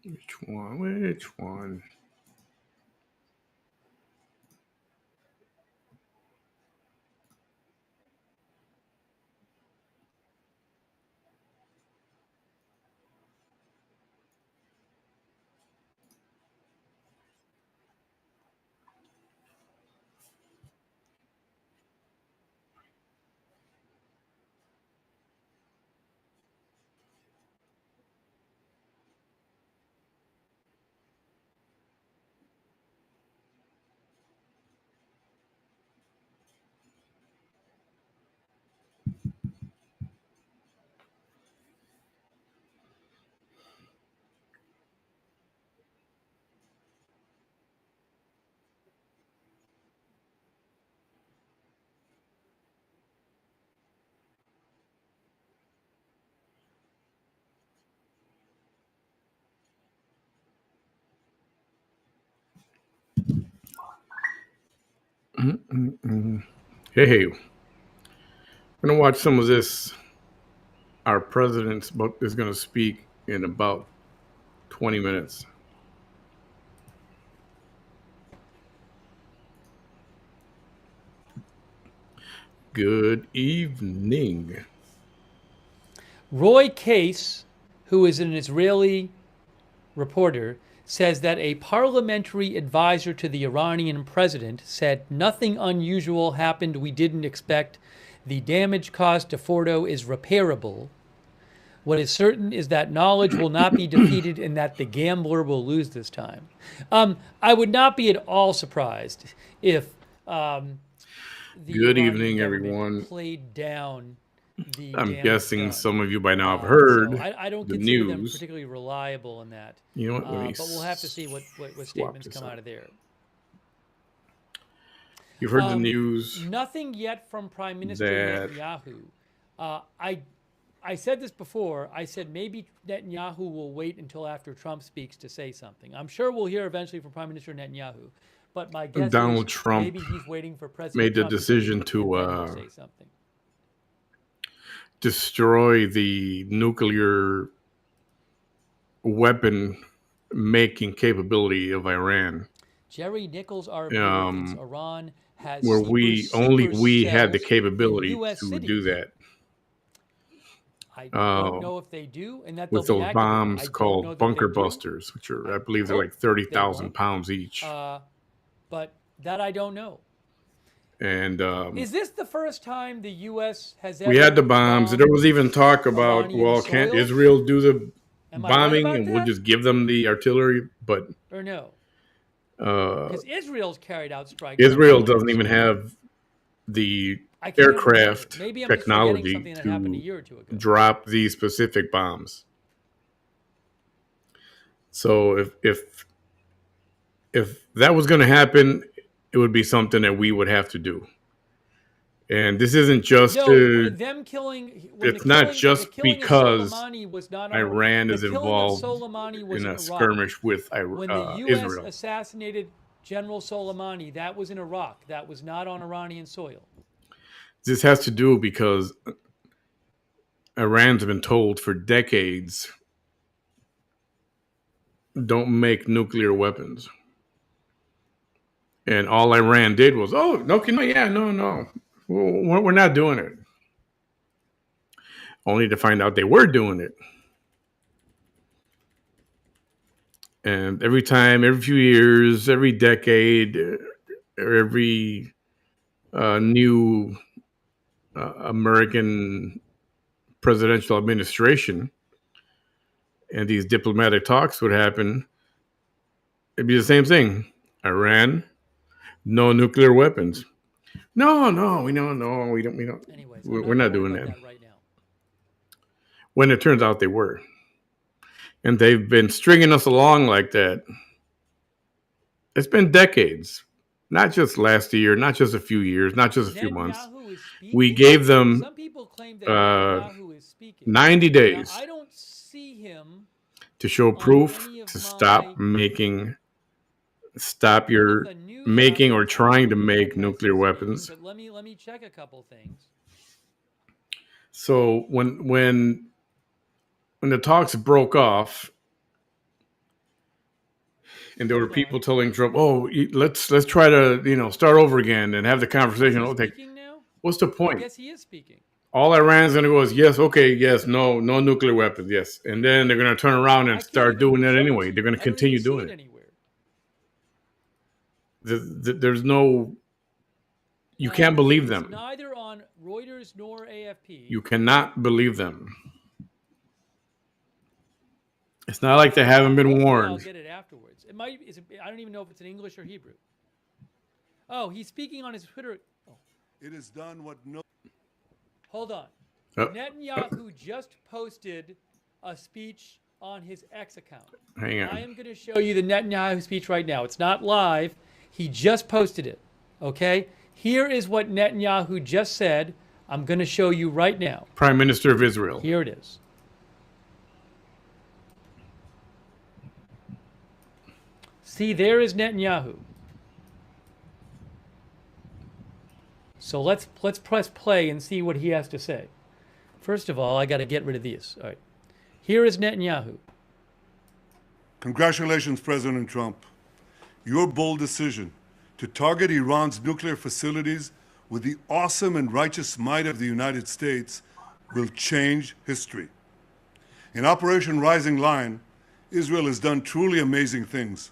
Which one? Which one? Mm-mm-mm. Hey, we're gonna watch some of this. Our president is gonna speak in about 20 minutes. Good evening. Roy Case, who is an Israeli reporter, says that a parliamentary advisor to the Iranian president said nothing unusual happened we didn't expect. The damage caused to Fordo is repairable. What is certain is that knowledge will not be defeated and that the gambler will lose this time. I would not be at all surprised if the Good Iranian evening, government everyone. played down the I'm damage guessing done. some of you by now have So heard I don't the consider them news. particularly reliable in that. You know what? Let me But we'll have to see what swap statements this come out out. of there. You've heard the news Nothing yet from Prime Minister that Netanyahu. I said this before. I said maybe Netanyahu will wait until after Trump speaks to say something. I'm sure we'll hear eventually from Prime Minister Netanyahu. But my guess Donald is Trump maybe he's waiting for President made the Trump to speak decision and then he'll to say something. destroy the nuclear weapon making capability of Iran, Jerry Nichols, our believes Iran has where super we had the cells in capability U.S. to do cities. that. I don't know if they do, and that they'll With be those activated. I bombs don't know called that they bunker do. busters, which are, I I believe, they're like hope they 30,000 won't. pounds each. But that I don't know. And Is this the first time the U.S. has we had the ever bombs. There bombed was even talk about, Iranian well, can't soil? Israel do the Am I right bombing about and we'll that? just give them the artillery? But Or no? uh, Because Israel's carried out strikes on Israel Iranian doesn't even soil. have the I can't remember. aircraft Maybe I'm just forgetting technology something that happened a to year or two ago. drop these specific bombs. So if that was going to happen, it would be something that we would have to do. And this isn't just No, them killing when it's not the just killing of because Soleimani was not on Iran the is killing of involved Soleimani was in in a Iraq. skirmish with When the U.S. Israel. assassinated General Soleimani, that was in Iraq. That was not on Iranian soil. This has to do because Iran's been told for decades, don't make nuclear weapons. And all Iran did was, oh, no, yeah, no. We're not doing it. Only to find out they were doing it. And every time, every few years, every decade, or every new American presidential administration and these diplomatic talks would happen, it'd be the same thing. Iran, no nuclear weapons. No, we don't. No, we don't. Anyways, I'm We're not going to not worry doing about that. that right now. When it turns out they were, and they've been stringing us along like that. It's been decades, not just last year, not just a few years, not just a few months. Netanyahu is speaking. We gave them Some people claim that Netanyahu is speaking. 90 Now, days I don't see him to show on proof any of to stop one of your the news making or outlets. I'm trying to looking that make has nuclear him weapons. speaking, but let me check a couple things. So when the talks broke off, And there were Hold people on. telling Trump, "Oh, let's try to start over again and have the Is conversation." he Okay, speaking now? what's the I point? guess he is speaking. All Iran's going to go is yes, okay, yes, no, no nuclear weapons, yes, and then they're going to turn around and I can't start even doing that show it anyway. to They're you. going to I don't even continue see doing it it. anywhere. There's no, you can't believe It's them. neither on Reuters nor AFP. You cannot believe them. It's not like they haven't been Hopefully, I'll warned. get it afterwards. It might. I don't even know if it's in English or Hebrew. Oh, he's speaking on his Twitter. Oh, It is done what no. hold on. Oh, Netanyahu just posted a speech on his X account. hang I on. am going to show you the Netanyahu speech right now. It's not live. He just posted it. Okay? Here is what Netanyahu just said. I'm going to show you right now. Prime Minister of Israel. Here it is. See, there is Netanyahu. So let's press play and see what he has to say. First of all, I got to get rid of these. All right. Here is Netanyahu. Congratulations, President Trump. Your bold decision to target Iran's nuclear facilities with the awesome and righteous might of the United States will change history. In Operation Rising Lion, Israel has done truly amazing things.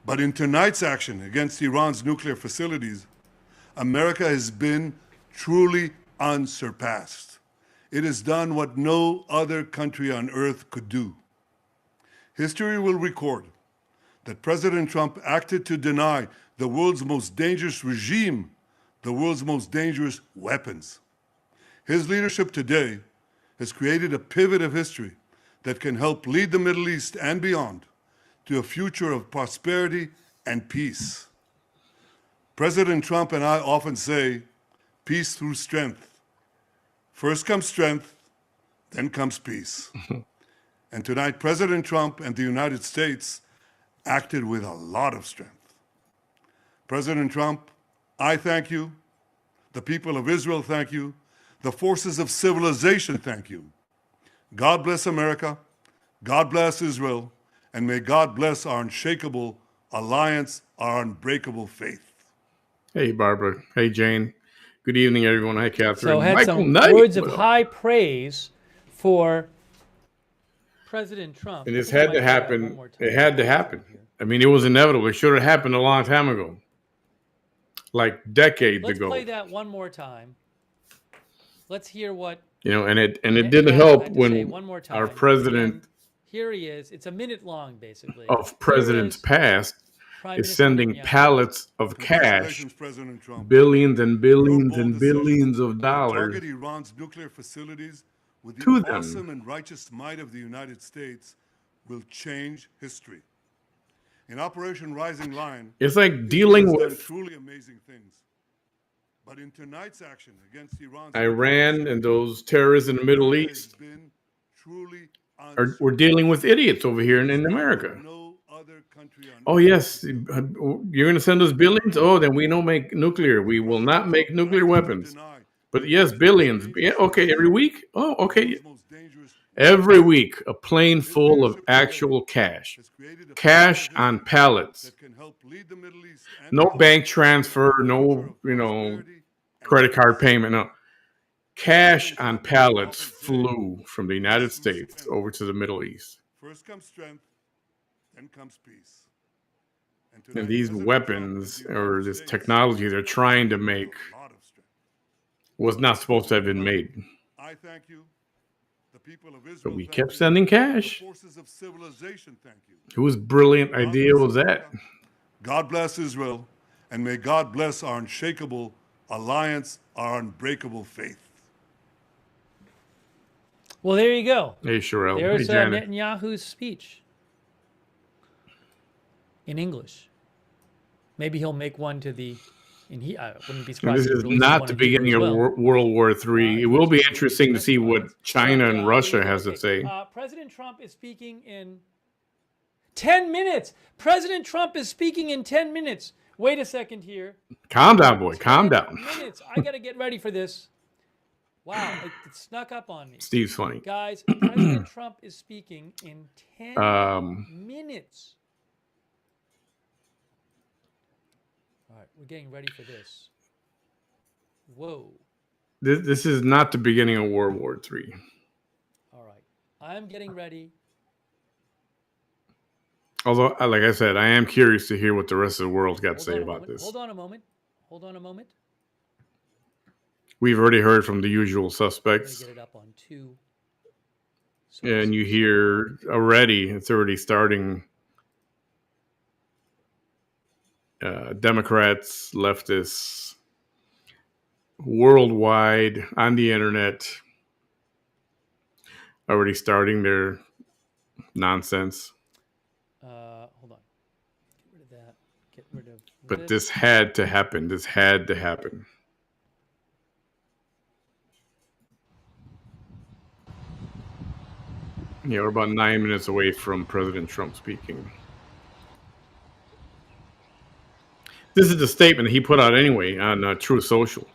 But in tonight's action against Iran's nuclear facilities, America has been truly unsurpassed. It has done what no other country on earth could do. History will record that President Trump acted to deny the world's most dangerous regime the world's most dangerous weapons. His leadership today has created a pivot of history that can help lead the Middle East and beyond to a future of prosperity and peace. President Trump and I often say, peace through strength. First comes strength, then comes peace. And tonight, President Trump and the United States acted with a lot of strength. President Trump, I thank you. The people of Israel thank you. The forces of civilization thank you. God bless America. God bless Israel. And may God bless our unshakable alliance, our unbreakable faith. Hey, Barbara. Hey, Jane. Good evening, everyone. Hi, Catherine. So had Michael some Knight. words of What up? high praise for President Trump. And I this think I had might to play that happen. one more time. It had to happen. I mean, it was inevitable. It should have happened a long time ago, like decades Let's ago. play that one more time. Let's hear what And it didn't Netanyahu help had to say when one more time. our Again, president here he is. It's a minute long, basically. of presidents Here is past Prime is Minister sending Netanyahu. pallets of cash, Congratulations, President Trump. billions and Your billions bold and decision billions of to dollars target Iran's nuclear facilities with the to them. awesome and righteous might of the United States will change history. In Operation Rising Lion, It's like Israel dealing has done with truly amazing things. But in tonight's action against Iran's Iran and those terrorists in the Middle America has East. been truly We're dealing with idiots over here in It is done America. what no other country on Oh, earth yes, could do. you're going to send us billions? Oh, then we don't make nuclear. We will not President make Trump nuclear acted to weapons. deny But the yes, world's most billions. Yeah, dangerous okay, every regime, week? Oh, the okay. world's most dangerous Every weapons. week, a plane His full of leadership today actual cash. has created a Cash pivot of on history pallets. that can help lead the Middle East and No beyond bank to transfer, a future no, of prosperity and credit card peace. payment. No. Cash President on Trump and I pallets often say, flew from the peace United through States strength. over to the Middle East. First comes strength, then comes peace. And And tonight, these President Trump and weapons the or United this States technology they're trying to acted with make a lot of strength. was not supposed to have been President Trump, made. I thank you. The people of But Israel we thank kept you. sending The cash. forces of civilization thank you. Whose brilliant God idea bless was that? America. God bless Israel. And may God bless our unshakable alliance, our unbreakable faith. Well, there you go. Hey, Sherelle. Hey, There's Janet. Netanyahu's speech in English. Maybe he'll make one to the. And I wouldn't be And surprised this if he is releases not one the in Hebrew beginning as of well. World War III. It If will there's be any interesting to see what specifies. China But, and there Russia you go. has to Okay. say. President Trump is speaking in 10 minutes. President Trump is speaking in 10 minutes. Wait a second here. Calm down, boy. Calm 10 down. minutes. I got to get ready for this. Wow, it snuck up on me. Steve's funny. Guys, President Trump is speaking in 10 Um, minutes. All right, we're getting ready for this. Whoa. This is not the beginning of World War III. All right. I'm getting ready. Although, like I said, I am curious to hear what the rest of the world's got to Hold say on a about moment. this. Hold on a moment. Hold on a moment. We've already heard from the usual I'm going to suspects. get it up on two And you sources. hear already, it's already starting. Democrats, leftists, worldwide on the internet, already starting their nonsense. Hold on. Get rid of that. Get rid of But this. this had to happen. This had to happen. Yeah, we're about 9 minutes away from President Trump speaking. This is the statement he put out anyway on Truth Social.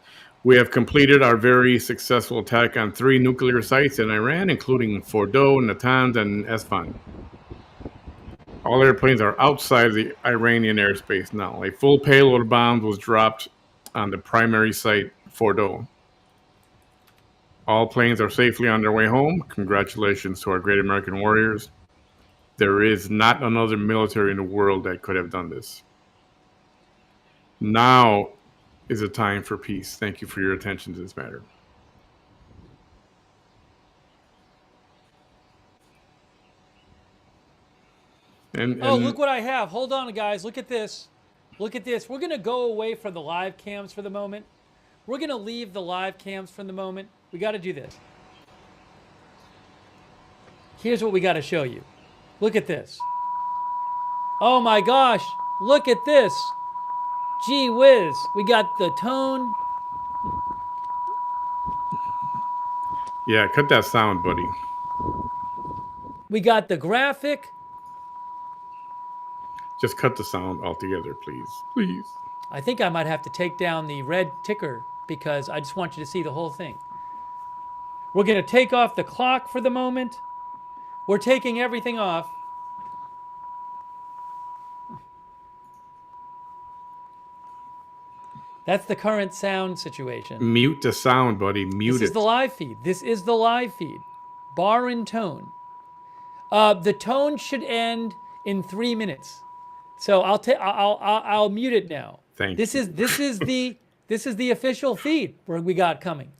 We have completed our very successful attack on 3 nuclear sites in Iran, including Fordow, Natanz, and Esfahan. All airplanes are outside of the Iranian airspace now. A full payload of bombs was dropped on the primary site, Fordow. All planes are safely on their way home. Congratulations to our great American warriors. There is not another military in the world that could have done this. Now is a time for peace. Thank you for your attention to this matter. Oh, look what I have. Hold on, guys. Look at this. Look at this. We're going to go away from the live cams for the moment. We're going to leave the live cams for the moment. We got to do this. Here's what we got to show you. Look at this. Oh my gosh. Look at this. Gee whiz. We got the tone. Yeah, cut that sound, buddy. We got the graphic. Just cut the sound altogether, please. Please. I think I might have to take down the red ticker because I just want you to see the whole thing. We're going to take off the clock for the moment. We're taking everything off. That's the current sound situation. Mute the sound, buddy. Mute This is it. the live feed. This is the live feed. Bar and tone. The tone should end in 3 minutes. So I'll mute it now. Thank This you. is the official feed where we got coming.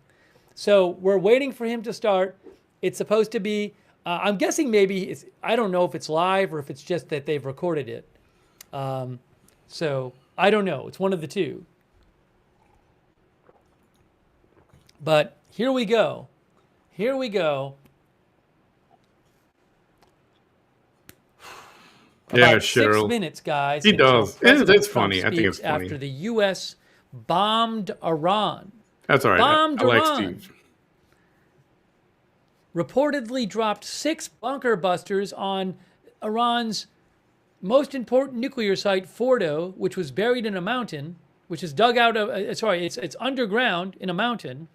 So we're waiting for him to start. It's supposed to be. I'm guessing maybe it's. I don't know if it's live or if it's just that they've recorded it. So I don't know. It's one of the two. But here we go. Here we go. Yeah, About 6 Cheryl. minutes, guys. He until does. President It's Trump funny. I think it's speaks funny. After the U.S. bombed Iran. That's all right. Bombed I like Iran. Steve. Reportedly dropped 6 bunker busters on Iran's most important nuclear site, Fordow, which was buried in a mountain, which is dug out of. It's underground in a mountain,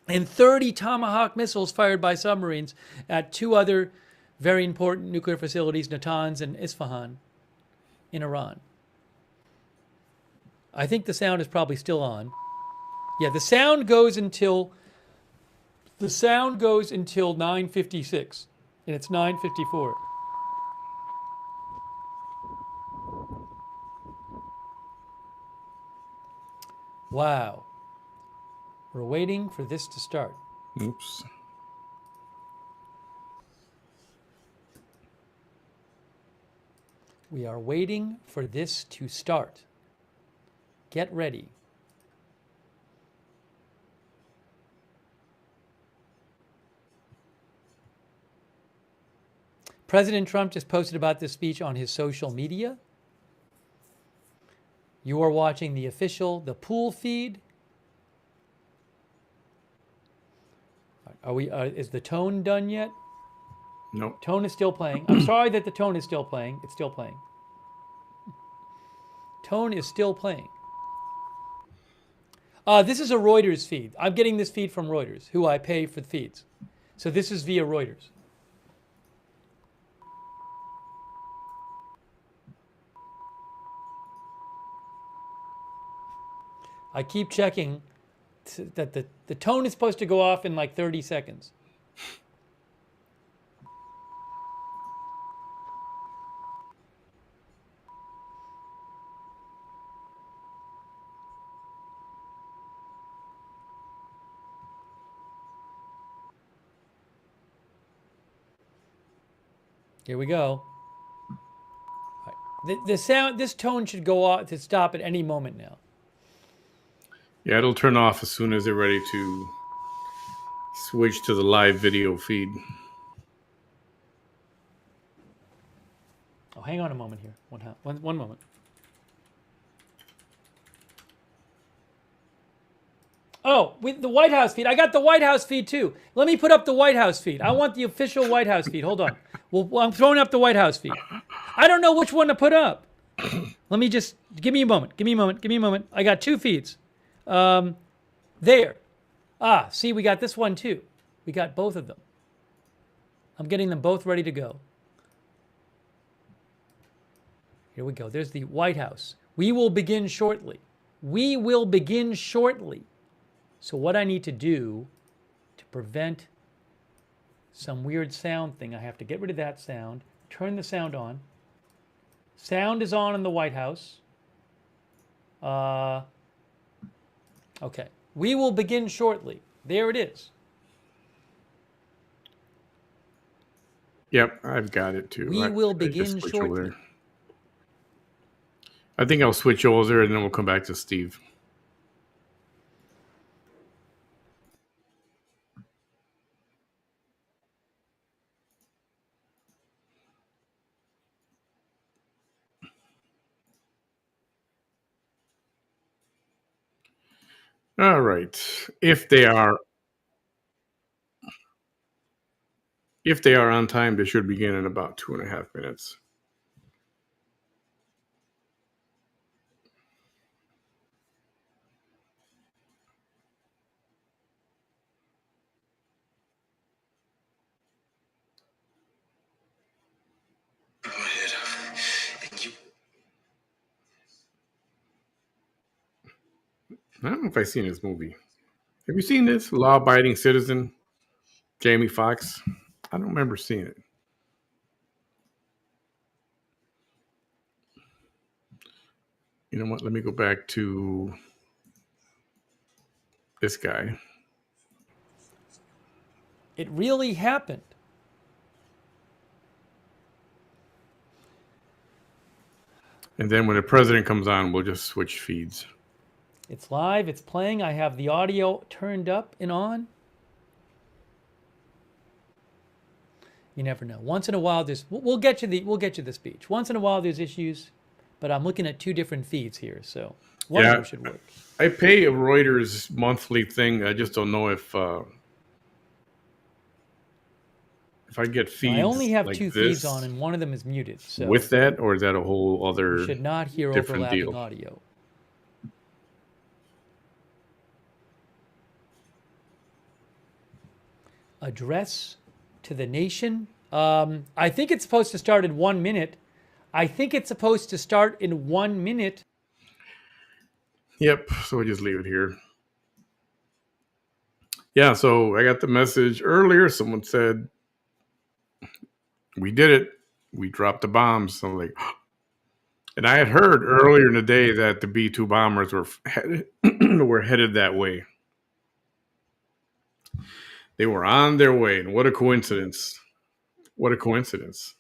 and 30 Tomahawk missiles fired by submarines at 2 other very important nuclear facilities, Natanz and Isfahan, in Iran. I think the sound is probably still on. Yeah, the sound goes until 9:56, and it's 9:54. Wow. We're waiting for this to start. Oops. We are waiting for this to start. Get ready. President Trump just posted about this speech on his social media. You are watching the pool feed. Is the tone done yet? Nope. Tone is still playing. I'm sorry that the tone is still playing. It's still playing. Tone is still playing. This is a Reuters feed. I'm getting this feed from Reuters, who I pay for the feeds. So this is via Reuters. I keep checking that the tone is supposed to go off in like 30 seconds. Here we go. The sound, this tone should go off to stop at any moment now. Yeah, it'll turn off as soon as they're ready to switch to the live video feed. Oh, hang on a moment here. One moment. Oh, with the White House feed. I got the White House feed too. Let me put up the White House feed. I want the official White House feed. Hold on. Well, I'm throwing up the White House feed. I don't know which one to put up. Let me just give me a moment. Give me a moment. Give me a moment. I got two feeds. There. Ah, see, we got this one too. We got both of them. I'm getting them both ready to go. Here we go. There's the White House. We will begin shortly. We will begin shortly. So what I need to do to prevent some weird sound thing, I have to get rid of that sound, turn the sound on. Sound is on in the White House. Okay. We will begin shortly. There it is. Yep, I've got it too. We will I begin switch shortly. over there. I think I'll switch over there and then we'll come back to Steve. All right. If they are on time, they should begin in about 2.5 minutes. I don't know if I've seen this movie. Have you seen this? Law Abiding Citizen, Jamie Foxx? I don't remember seeing it. You know what? Let me go back to this guy. It really happened. And then when the president comes on, we'll just switch feeds. It's live. It's playing. I have the audio turned up and on. You never know. Once in a while, we'll get you the speech. Once in a while, there's issues, but I'm looking at two different feeds here, so one of them should work. I pay a Reuters monthly thing. I just don't know if I get feeds. I only have like two feeds on, and one of them is muted. So with that, or is that a whole other? You should not hear different overlapping deal? audio. Address to the nation. I think it's supposed to start in 1 minute. I think it's supposed to start in 1 minute. Yep. So we just leave it here. Yeah. So I got the message earlier. Someone said, "We did it. We dropped the bombs." So I'm like, and I had heard earlier in the day that the B-2 bombers were headed that way. They were on their way, and what a coincidence! What a coincidence!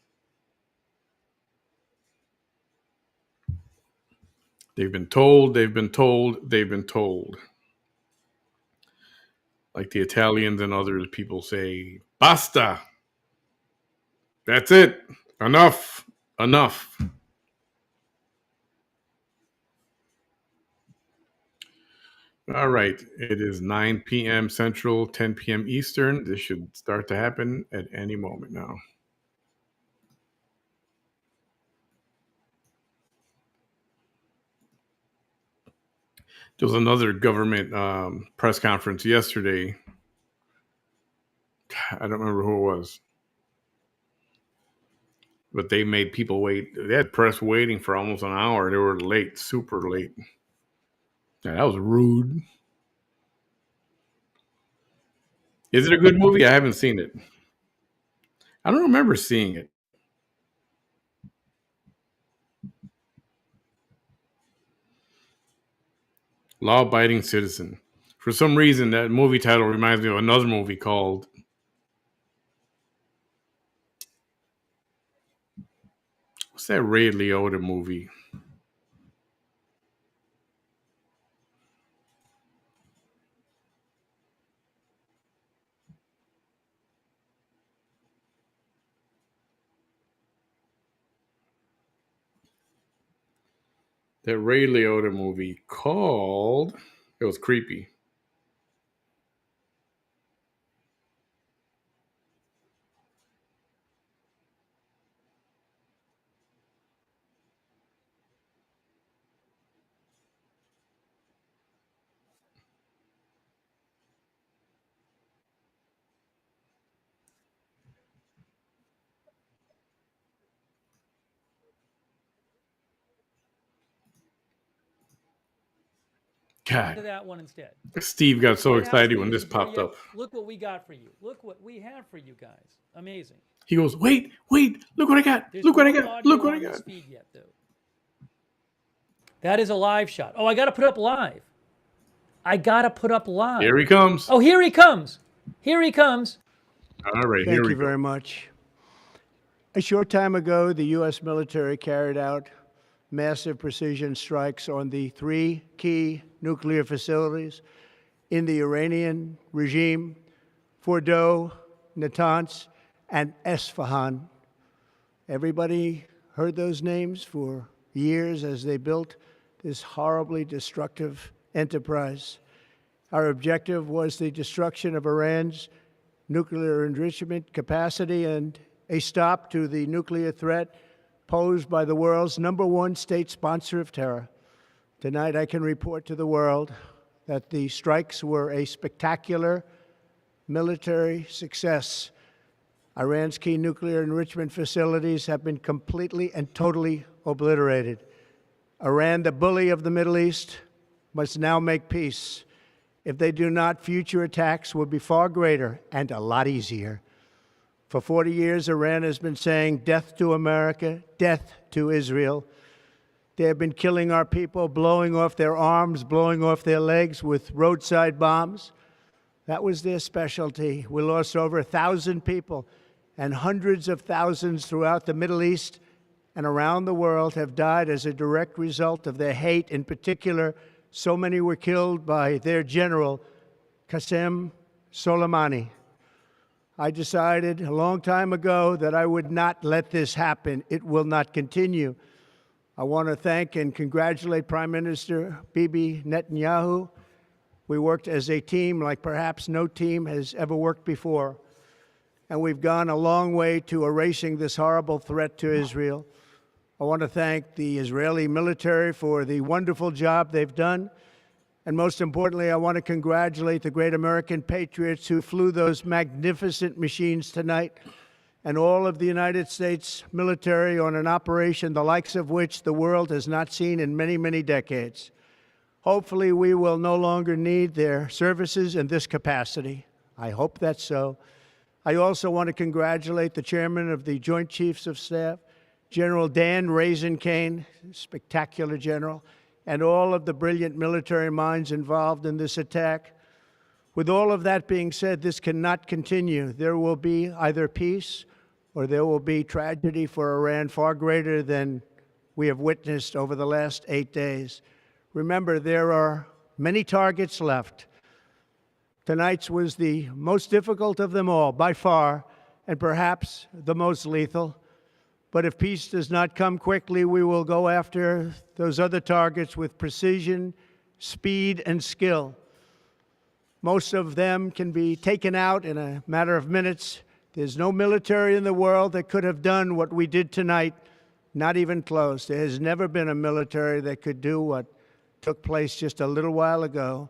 They've been told. They've been told. They've been told. Like the Italians and other people say, "Basta." That's it. Enough. Enough. All right. It is 9 p.m. Central, 10 p.m. Eastern. This should start to happen at any moment now. There was another government press conference yesterday. I don't remember who it was. But they made people wait. They had press waiting for almost an hour. They were late, super late. Yeah, that was rude. Is it a good movie? I haven't seen it. I don't remember seeing it. Law Abiding Citizen. For some reason, that movie title reminds me of another movie called. What's that Ray Liotta movie? That Ray Liotta movie called. It was creepy. To God, that one instead. Steve got so White House excited when news this is here popped yet. up. Look what we got for you. Look what we have for you guys. Amazing. He goes, wait, look what I got. There's Look what I no got. Look audio what I on this got. feed yet, though. That is a live shot. Oh, I got to put up live. I got to put up live. Here he comes. Oh, here he comes. Here he comes. All right, here Thank we you go. very much. A short time ago, the U.S. military carried out massive precision strikes on the 3 key nuclear facilities in the Iranian regime, Fordow, Natanz, and Esfahan. Everybody heard those names for years as they built this horribly destructive enterprise. Our objective was the destruction of Iran's nuclear enrichment capacity and a stop to the nuclear threat posed by the world's #1 state sponsor of terror. Tonight, I can report to the world that the strikes were a spectacular military success. Iran's key nuclear enrichment facilities have been completely and totally obliterated. Iran, the bully of the Middle East, must now make peace. If they do not, future attacks will be far greater and a lot easier. For 40 years, Iran has been saying death to America, death to Israel. They have been killing our people, blowing off their arms, blowing off their legs with roadside bombs. That was their specialty. We lost over 1,000 people, and hundreds of thousands throughout the Middle East and around the world have died as a direct result of their hate. In particular, so many were killed by their general, Qasem Soleimani. I decided a long time ago that I would not let this happen. It will not continue. I want to thank and congratulate Prime Minister Bibi Netanyahu. We worked as a team like perhaps no team has ever worked before. And we've gone a long way to erasing this horrible threat to Israel. I want to thank the Israeli military for the wonderful job they've done. And most importantly, I want to congratulate the great American patriots who flew those magnificent machines tonight, and all of the United States military on an operation the likes of which the world has not seen in many, many decades. Hopefully, we will no longer need their services in this capacity. I hope that's so. I also want to congratulate the chairman of the Joint Chiefs of Staff, General Dan Raisin Kane, spectacular general, and all of the brilliant military minds involved in this attack. With all of that being said, this cannot continue. There will be either peace or there will be tragedy for Iran far greater than we have witnessed over the last 8 days. Remember, there are many targets left. Tonight's was the most difficult of them all, by far, and perhaps the most lethal. But if peace does not come quickly, we will go after those other targets with precision, speed, and skill. Most of them can be taken out in a matter of minutes. There's no military in the world that could have done what we did tonight, not even close. There has never been a military that could do what took place just a little while ago.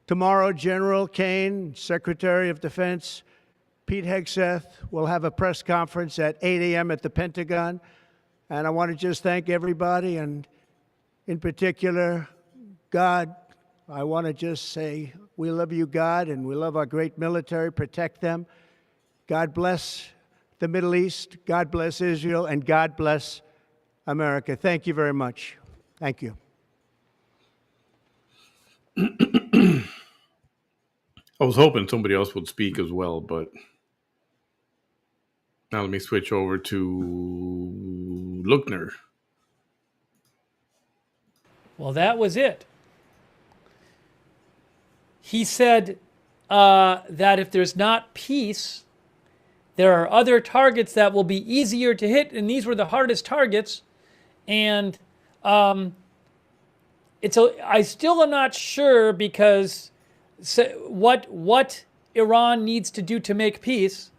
Tomorrow, General Kane, Secretary of Defense, Pete Hegseth will have a press conference at 8 a.m. at the Pentagon. And I want to just thank everybody, and in particular, God, I want to just say we love you, God, and we love our great military. Protect them. God bless the Middle East. God bless Israel. And God bless America. Thank you very much. Thank you. I was hoping somebody else would speak as well, but now let me switch over to Lookner. Well, that was it. He said that if there's not peace, there are other targets that will be easier to hit, and these were the hardest targets. And I still am not sure because what Iran needs to do to make peace.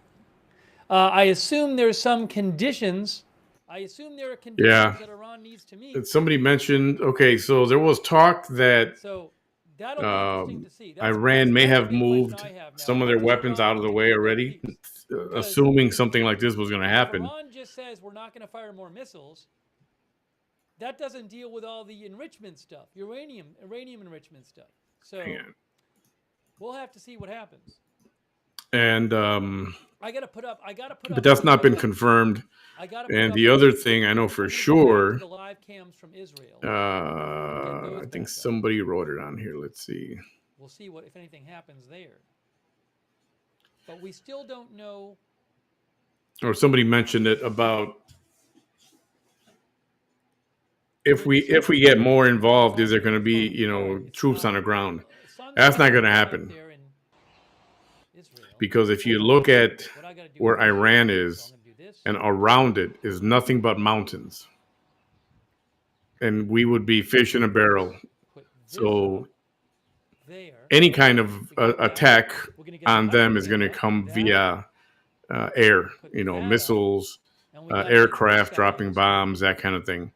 I assume there's some conditions. I assume there are conditions that Iran needs to meet. Somebody mentioned, okay, so there was talk that So that'll be interesting to see. Iran may that's a have big question moved I have now. some of What their does weapons Iran out of need the to way do to make already, peace? assuming something like this was going to If happen. Iran just says we're not going to fire more missiles, that doesn't deal with all the enrichment stuff, uranium enrichment stuff. So we'll have to see what happens. And I got to put up. but that's not been confirmed. And the other thing I know for sure, the live cams from Israel. I think somebody wrote it on here. Let's see. We'll see what if anything happens there. But we still don't know. Or somebody mentioned it about if we get more involved, is there going to be troops on the ground? That's not going to happen. Because if you look at where Iran is, and around it is nothing but mountains, and we would be fish in a barrel. So any kind of attack on them is going to come via air, missiles, aircraft dropping bombs, that kind of thing.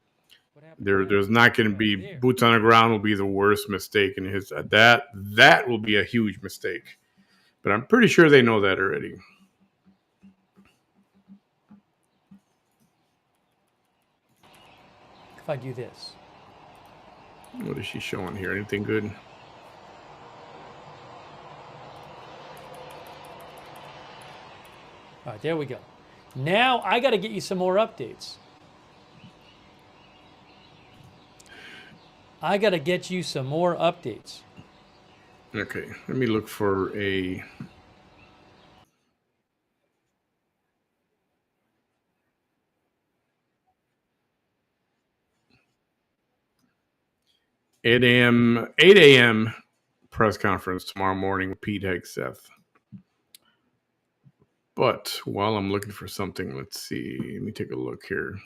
There's not going to be boots on the ground. Will be the worst mistake in his that will be a huge mistake. But I'm pretty sure they know that already. If I do this. What is she showing here? Anything good? All right, there we go. Now I got to get you some more updates. I got to get you some more updates. Okay, let me look for a... 8 a.m. press conference tomorrow morning with Pete Hegseth. But while I'm looking for something, let's see. Let me take a look here.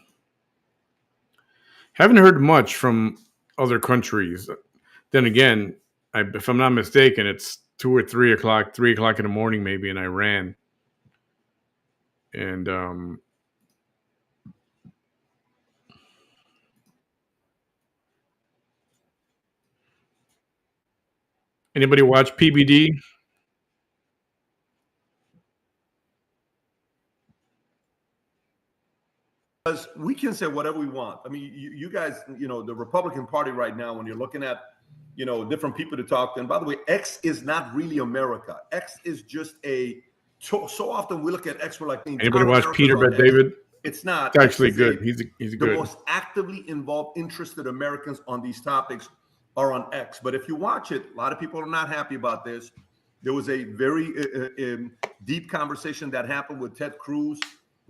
Haven't heard much from other countries. Then again, if I'm not mistaken, it's 2 or 3 o'clock, 3 o'clock in the morning maybe in Iran. And anybody watch PBD? Because we can say whatever we want. I mean, you guys, the Republican Party right now, when you're looking at, different people to talk to. And by the way, X is not really America. X is just so often we look at X, we're like, anybody watch Peter Bet David? It's not. It's actually good. He's good. The most actively involved, interested Americans on these topics are on X. But if you watch it, a lot of people are not happy about this. There was a very deep conversation that happened with Ted Cruz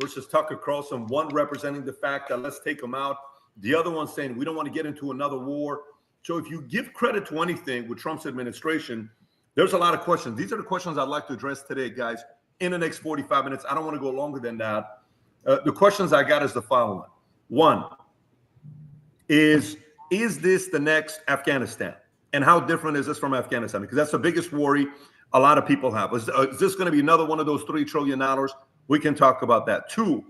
versus Tucker Carlson, one representing the fact that let's take them out, the other one saying we don't want to get into another war. So if you give credit to anything with Trump's administration, there's a lot of questions. These are the questions I'd like to address today, guys, in the next 45 minutes. I don't want to go longer than that. The questions I got is the following. One, is this the next Afghanistan? And how different is this from Afghanistan? Because that's the biggest worry a lot of people have. Is this going to be another one of those $3 trillion? We can talk about that. Two,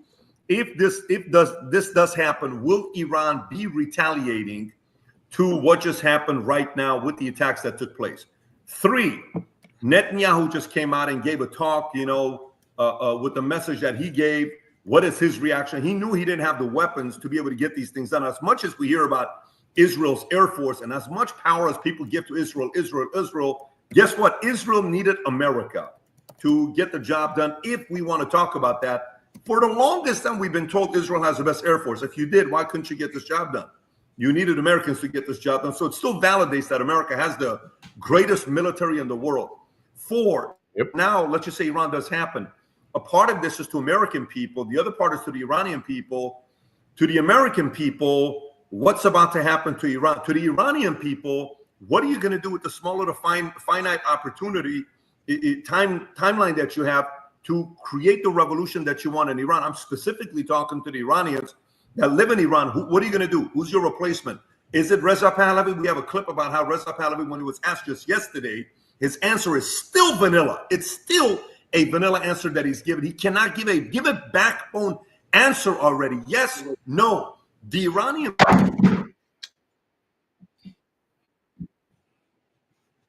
if this does happen, will Iran be retaliating to what just happened right now with the attacks that took place? Three, Netanyahu just came out and gave a talk, with the message that he gave. What is his reaction? He knew he didn't have the weapons to be able to get these things done. As much as we hear about Israel's Air Force, and as much power as people give to Israel, guess what? Israel needed America to get the job done, if we want to talk about that. For the longest time, we've been told Israel has the best Air Force. If you did, why couldn't you get this job done? You needed Americans to get this job done. So it still validates that America has the greatest military in the world. Now, let's just say Iran does happen. A part of this is to American people. The other part is to the Iranian people. To the American people, what's about to happen to Iran? To the Iranian people, what are you going to do with the small little finite opportunity timeline that you have to create the revolution that you want in Iran? I'm specifically talking to the Iranians that live in Iran. What are you going to do? Who's your replacement? Is it Reza Pahlavi? We have a clip about how Reza Pahlavi, when he was asked just yesterday, his answer is still vanilla. It's still a vanilla answer that he's given. He cannot give a backbone answer already. Yes, no. The Iranian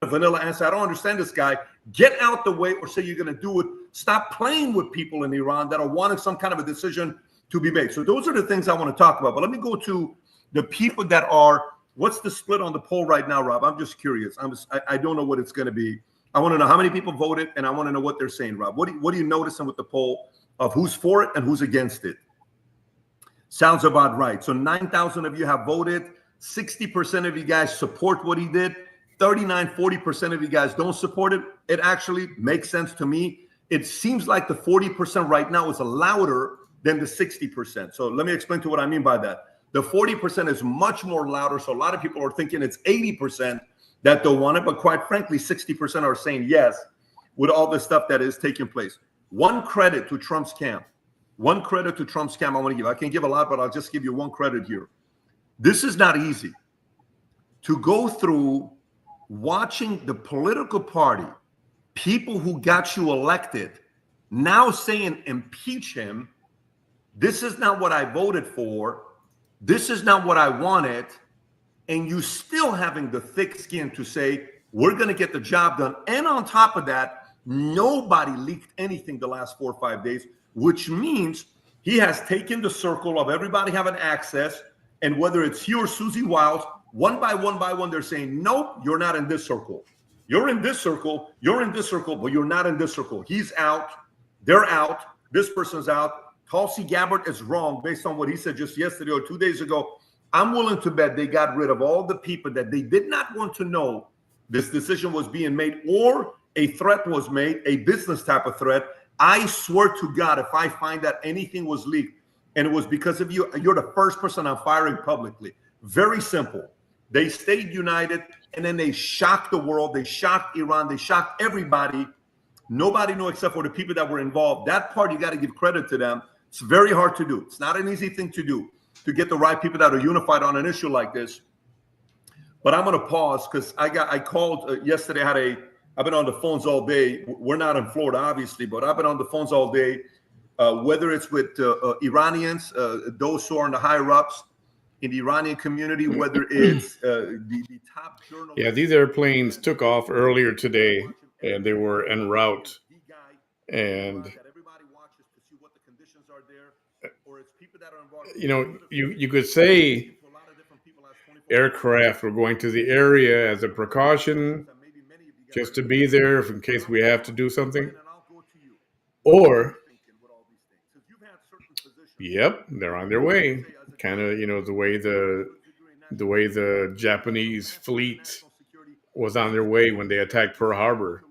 vanilla answer. I don't understand this guy. Get out the way, or say you're going to do it. Stop playing with people in Iran that are wanting some kind of a decision to be made. So those are the things I want to talk about. But let me go to the people that are. What's the split on the poll right now, Rob? I'm just curious. I don't know what it's going to be. I want to know how many people voted, and I want to know what they're saying, Rob. What are you noticing with the poll of who's for it and who's against it? Sounds about right. So 9,000 of you have voted. 60% of you guys support what he did. 40% of you guys don't support it. It actually makes sense to me. It seems like the 40% right now is louder than the 60%. So let me explain to what I mean by that. The 40% is much more louder. So a lot of people are thinking it's 80% that don't want it. But quite frankly, 60% are saying yes with all the stuff that is taking place. One credit to Trump's camp. One credit to Trump's camp I want to give. I can give a lot, but I'll just give you one credit here. This is not easy. To go through watching the political party, people who got you elected, now saying impeach him. This is not what I voted for. This is not what I wanted. And you still having the thick skin to say, we're going to get the job done. And on top of that, nobody leaked anything the last 4 or 5 days, which means he has taken the circle of everybody having access. And whether it's he or Susie Wiles, one by one, they're saying, nope, you're not in this circle. You're in this circle. You're in this circle, but you're not in this circle. He's out. They're out. This person's out. Tulsi Gabbard is wrong based on what he said just yesterday or 2 days ago. I'm willing to bet they got rid of all the people that they did not want to know this decision was being made, or a threat was made, a business type of threat. I swear to God, if I find that anything was leaked and it was because of you, you're the first person I'm firing publicly. Very simple. They stayed united, and then they shocked the world. They shocked Iran. They shocked everybody. Nobody knew except for the people that were involved. That part, you got to give credit to them. It's very hard to do. It's not an easy thing to do, to get the right people that are unified on an issue like this. But I'm going to pause because I called yesterday. I've been on the phones all day. We're not in Florida, obviously, but I've been on the phones all day, whether it's with Iranians, those who are in the higher ups in the Iranian community, whether it's the top journalists. Yeah, these airplanes took off earlier today, and they were en route. And you know, you could say aircraft were going to the area as a precaution, just to be there in case we have to do something. Or, yep, they're on their way. Kind of, you know, the way the Japanese fleet was on their way when they attacked Pearl Harbor.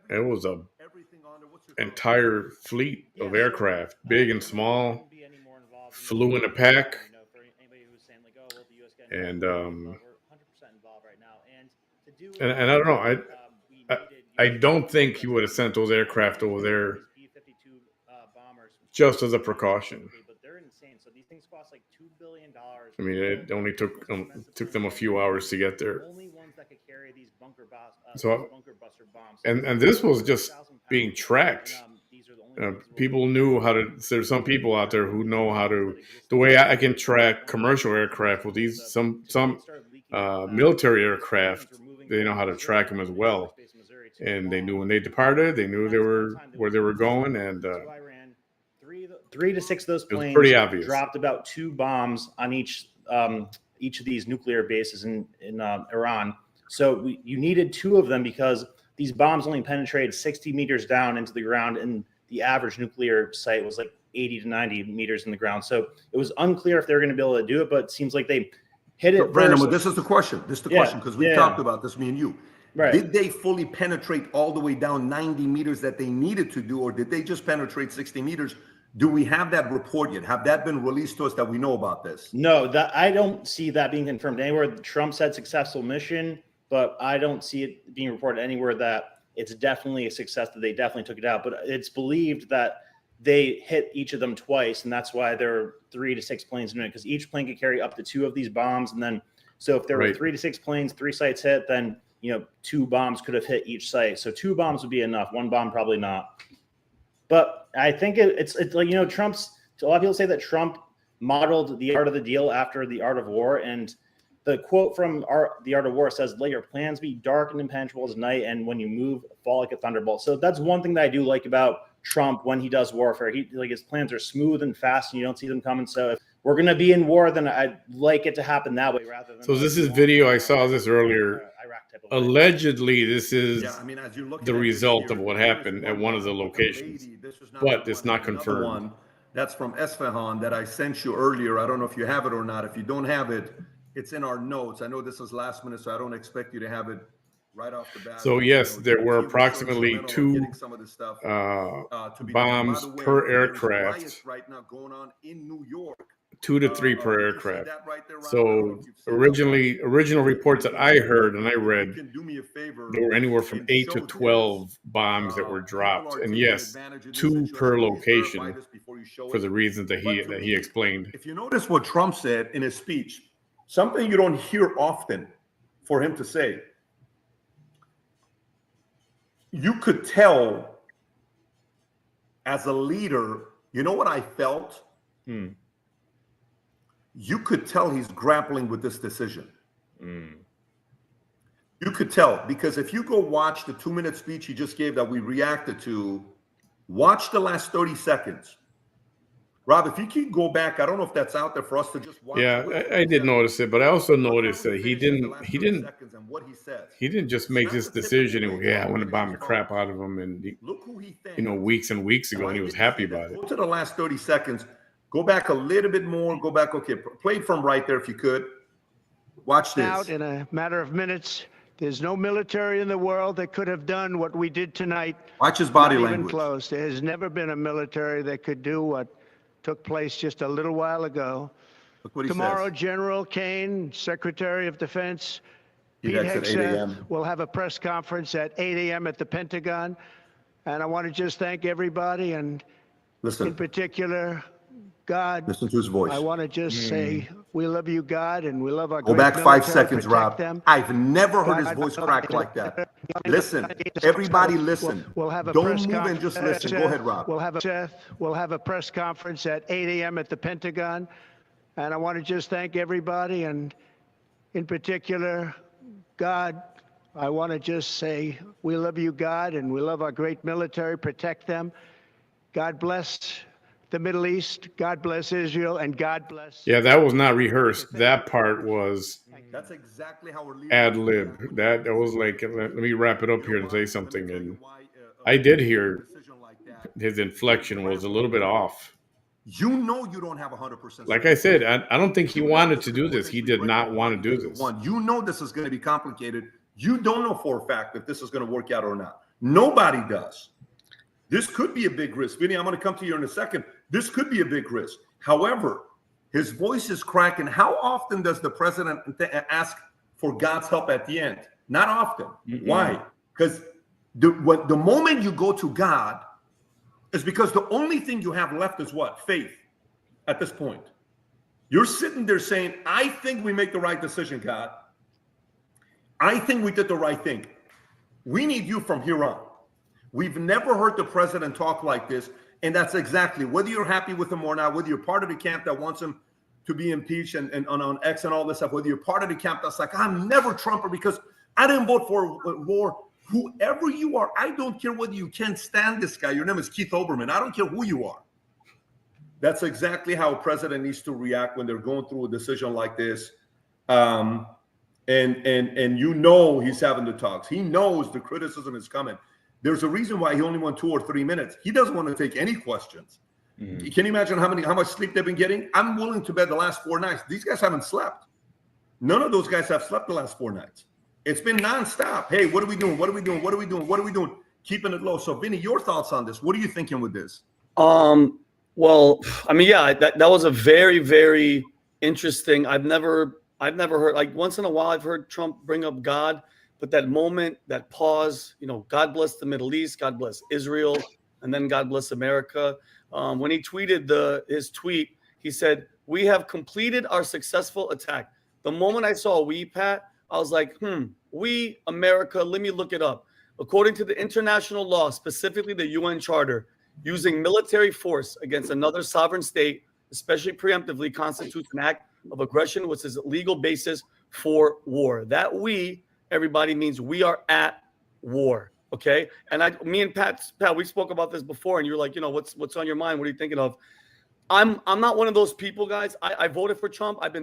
It was a entire fleet of aircraft, big and small, flew in a pack. And I don't know. I don't think he would have sent those aircraft over there just as a precaution. I mean, it only took them a few hours to get there. So, and this was just being tracked. People knew how to. There's some people out there who know how to. The way I can track commercial aircraft with these some military aircraft, they know how to track them as well. And they knew when they departed, they knew where they were going, and 3 to 6 of those planes pretty obvious. dropped about 2 bombs on each each of these nuclear bases in Iran. So you needed 2 of them because these bombs only penetrated 60 meters down into the ground, and the average nuclear site was like 80 to 90 meters in the ground. So it was unclear if they were going to be able to do it, but it seems like they hit it. Brandon, well, this is the question. This is the question, because we talked about this, me and you. Right. Did they fully penetrate all the way down 90 meters that they needed to do, or did they just penetrate 60 meters? Do we have that report yet? Have that been released to us that we know about this? No, that I don't see that being confirmed anywhere. Trump said successful mission, but I don't see it being reported anywhere that it's definitely a success, that they definitely took it out. But it's believed that they hit each of them twice, and that's why there are 3 to 6 planes in it, because each plane could carry up to 2 of these bombs. And then, so if there were 3 to 6 planes, 3 sites hit, then 2 bombs could have hit each site. So 2 bombs would be enough. 1 bomb probably not. But I think it's like, Trump's. A lot of people say that Trump modeled the art of the deal after the art of war, and the quote from the Art of War says, "Let your plans be dark and impenetrable as night, and when you move, fall like a thunderbolt." So that's one thing that I do like about Trump when he does warfare. His plans are smooth and fast, and you don't see them coming. So if we're going to be in war, then I'd like it to happen that way rather than. So this is video. I saw this earlier. Iraq type of Allegedly, this is as you're looking the at result this of here, what here's happened at one of the locations, but it's not confirmed. One that's from Esfahan that I sent you earlier. I don't know if you have it or not. If you don't have it, it's in our notes. I know this is last minute, so I don't expect you to have it right off the bat. So yes, there were approximately 2 bombs per aircraft, right now going on in New York. 2 to 3 per aircraft. So original reports that I heard and I read, there were anywhere from 8 to 12 bombs that were dropped, and yes, 2 per location for the reasons that he explained. If you notice what Trump said in his speech, something you don't hear often for him to say, you could tell as a leader, you know what I felt? You could tell he's grappling with this decision. You could tell, because if you go watch the 2-minute speech he just gave that we reacted to, watch the last 30 seconds. Rob, if you can go back, I don't know if that's out there for us to just watch. Yeah, I did notice it, but I also noticed that he didn't just make this decision and I want to bomb the crap out of him, and weeks and weeks ago, and he was happy about it. Go to the last 30 seconds. Go back a little bit more. Go back. Okay, play it from right there if you could. Watch this. Out in a matter of minutes. There's no military in the world that could have done what we did tonight. Watch his body Not language. even close. There has never been a military that could do what took place just a little while ago. Look what he Tomorrow, says. General Kane, Secretary of Defense, Pete That's at 8 Hegseth a.m. will have a press conference at 8 a.m. at the Pentagon. And I want to just thank everybody, and in Listen. particular, God. Listen to his voice. I want to just say we love you, God, and we love our Go great back 5 military. seconds, Protect Rob. them. I've never heard his God, voice crack like that. Listen, everybody listen. We'll have a Don't press move and just conference. listen. Go ahead, Rob. We'll have a press conference at 8 a.m. at the Pentagon. And I want to just thank everybody, and in particular, God. I want to just say we love you, God, and we love our great military. Protect them. God bless the Middle East. God bless Israel, and God bless. Yeah, that was not rehearsed. That part was That's exactly how we're leaving. ad lib. That was like, let me wrap it up here and say something. And I did hear his inflection was a little bit off. You know you don't have 100%. Like I said, I don't think he wanted to do this. He did not want to do this. You know this is going to be complicated. You don't know for a fact if this is going to work out or not. Nobody does. This could be a big risk. Vinny, I'm going to come to you in a second. This could be a big risk. However, his voice is cracking. How often does the president ask for God's help at the end? Not often. Mm-hmm. Why? Because the moment you go to God is because the only thing you have left is what? Faith at this point. You're sitting there saying, I think we make the right decision, God. I think we did the right thing. We need you from here on. We've never heard the president talk like this. And that's exactly, whether you're happy with him or not, whether you're part of the camp that wants him to be impeached and on X and all this stuff, whether you're part of the camp that's like, I'm never Trumper because I didn't vote for war. Whoever you are, I don't care whether you can't stand this guy. Your name is Keith Olbermann. I don't care who you are. That's exactly how a president needs to react when they're going through a decision like this. and he's having the talks. He knows the criticism is coming. There's a reason why he only won 2 or 3 minutes. He doesn't want to take any questions. Mm-hmm. Can you imagine how much sleep they've been getting? I'm willing to bet the last 4 nights. These guys haven't slept. None of those guys have slept the last 4 nights. It's been nonstop. Hey, what are we doing? What are we doing? What are we doing? What are we doing? Keeping it low. So, Vinny, your thoughts on this? What are you thinking with this? Well, I mean, yeah, that was a very, very interesting. I've never heard, like, once in a while I've heard Trump bring up God, but that moment, that pause, God bless the Middle East, God bless Israel, and then God bless America. When he tweeted his tweet, he said, "We have completed our successful attack." The moment I saw "we," Pat, I was like, we, America, let me look it up. According to the international law, specifically the UN Charter, using military force against another sovereign state, especially preemptively, constitutes an act of aggression, which is a legal basis for war. That "we," everybody, means we are at war. Okay. And me and Pat, we spoke about this before, and you're like, what's on your mind? What are you thinking of? I'm not one of those people, guys. I voted for Trump. I've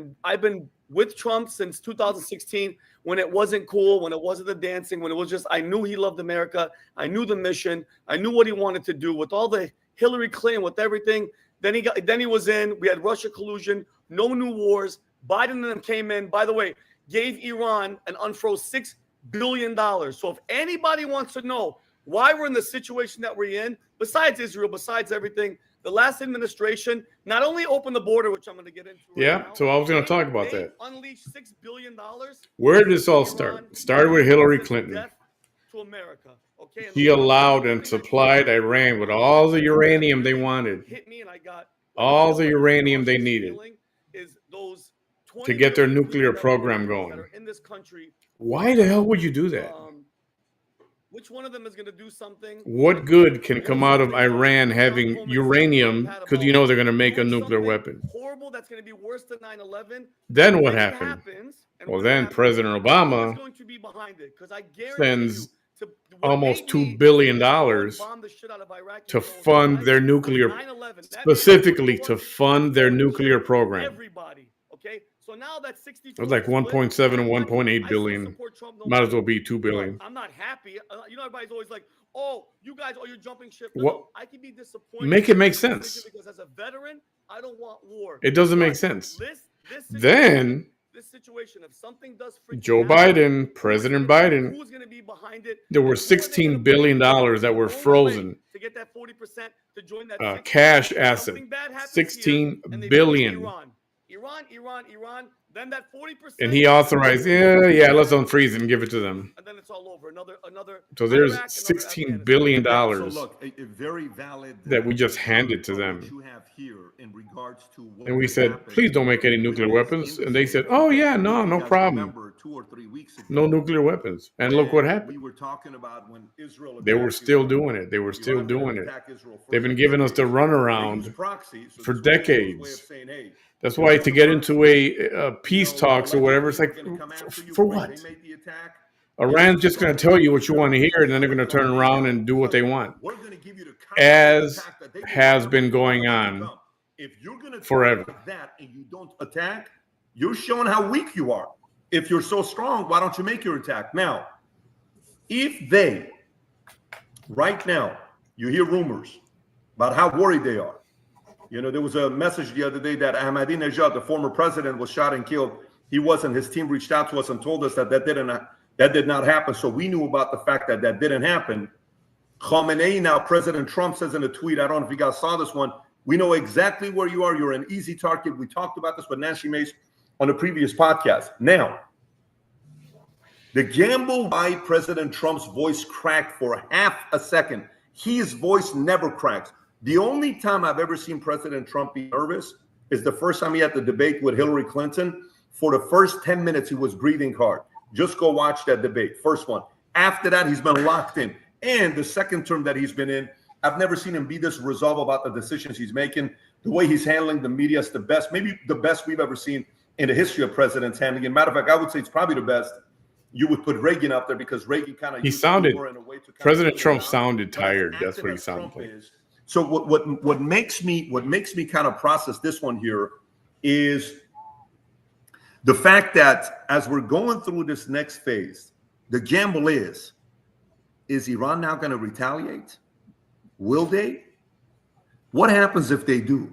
been with Trump since 2016, when it wasn't cool, when it wasn't the dancing, when it was just, I knew he loved America. I knew the mission. I knew what he wanted to do with all the Hillary Clinton, with everything. Then he was in. We had Russia collusion, no new wars. Biden and them came in, by the way, gave Iran and unfroze $6 billion. So if anybody wants to know why we're in the situation that we're in, besides Israel, besides everything, the last administration not only opened the border, which I'm going to get into. Now, so I was going to talk about that. Unleashed $6 billion. Where did this all start? Started with Hillary Clinton. To America. Okay. He allowed and supplied Iran with all the uranium they wanted. Hit me and I got all the uranium they needed to get their nuclear program going. In this country. Why the hell would you do that? Which one of them is going to do something? What good can come out of Iran having uranium because they're going to make a nuclear weapon? Horrible, that's going to be worse than 9/11. Then what happened? Well, then President Obama sends almost $2 billion to fund their nuclear, specifically to fund their nuclear program. Everybody, okay? So now that's 60. It was like 1.7 and 1.8 billion. Might as well be 2 billion. I'm not happy. Everybody's always like, "Oh, you guys, you're jumping ship." No, I can be disappointed. Make it make sense. Because as a veteran, I don't want war. It doesn't make sense. Then this situation, if something does Joe Biden, President Biden, who's going to be behind it? There were $16 billion that were frozen. To get that 40% to join that cash asset. 16 billion. Iran, then that 40%. And he authorized, let's unfreeze and give it to them. And then it's all over. Another. So there's $16 billion So look, a very valid that we just handed to them. You have here in regards to what and we said, please don't make any nuclear weapons. And they said, no problem. 2 or 3 weeks ago, no nuclear weapons. And look what happened. We were talking about when Israel. They were still doing it. They were still doing it. They've been giving us the runaround for decades. That's why to get into a peace talks or whatever, it's like, for what? Iran's just going to tell you what you want to hear, and then they're going to turn around and do what they want. As has been going on forever. That and you don't attack, you're showing how weak you are. If you're so strong, why don't you make your attack? Now, if they, right now, you hear rumors about how worried they are. There was a message the other day that Ahmadinejad, the former president, was shot and killed. He wasn't. His team reached out to us and told us that did not happen. So we knew about the fact that didn't happen. Khamenei, now President Trump, says in a tweet, I don't know if you guys saw this one, we know exactly where you are. You're an easy target. We talked about this with Nancy Mace on a previous podcast. Now, the gamble why President Trump's voice cracked for half a second, his voice never cracks. The only time I've ever seen President Trump be nervous is the first time he had the debate with Hillary Clinton. For the first 10 minutes, he was breathing hard. Just go watch that debate. First one. After that, he's been locked in. And the second term that he's been in, I've never seen him be this resolved about the decisions he's making. The way he's handling the media is the best, maybe the best we've ever seen in the history of presidents handling it. Matter of fact, I would say it's probably the best. You would put Reagan up there because Reagan kind of... President Trump sounded tired. That's what he sounded like. So what makes me kind of process this one here is The fact that as we're going through this next phase, the gamble is Iran now going to retaliate? Will they? What happens if they do?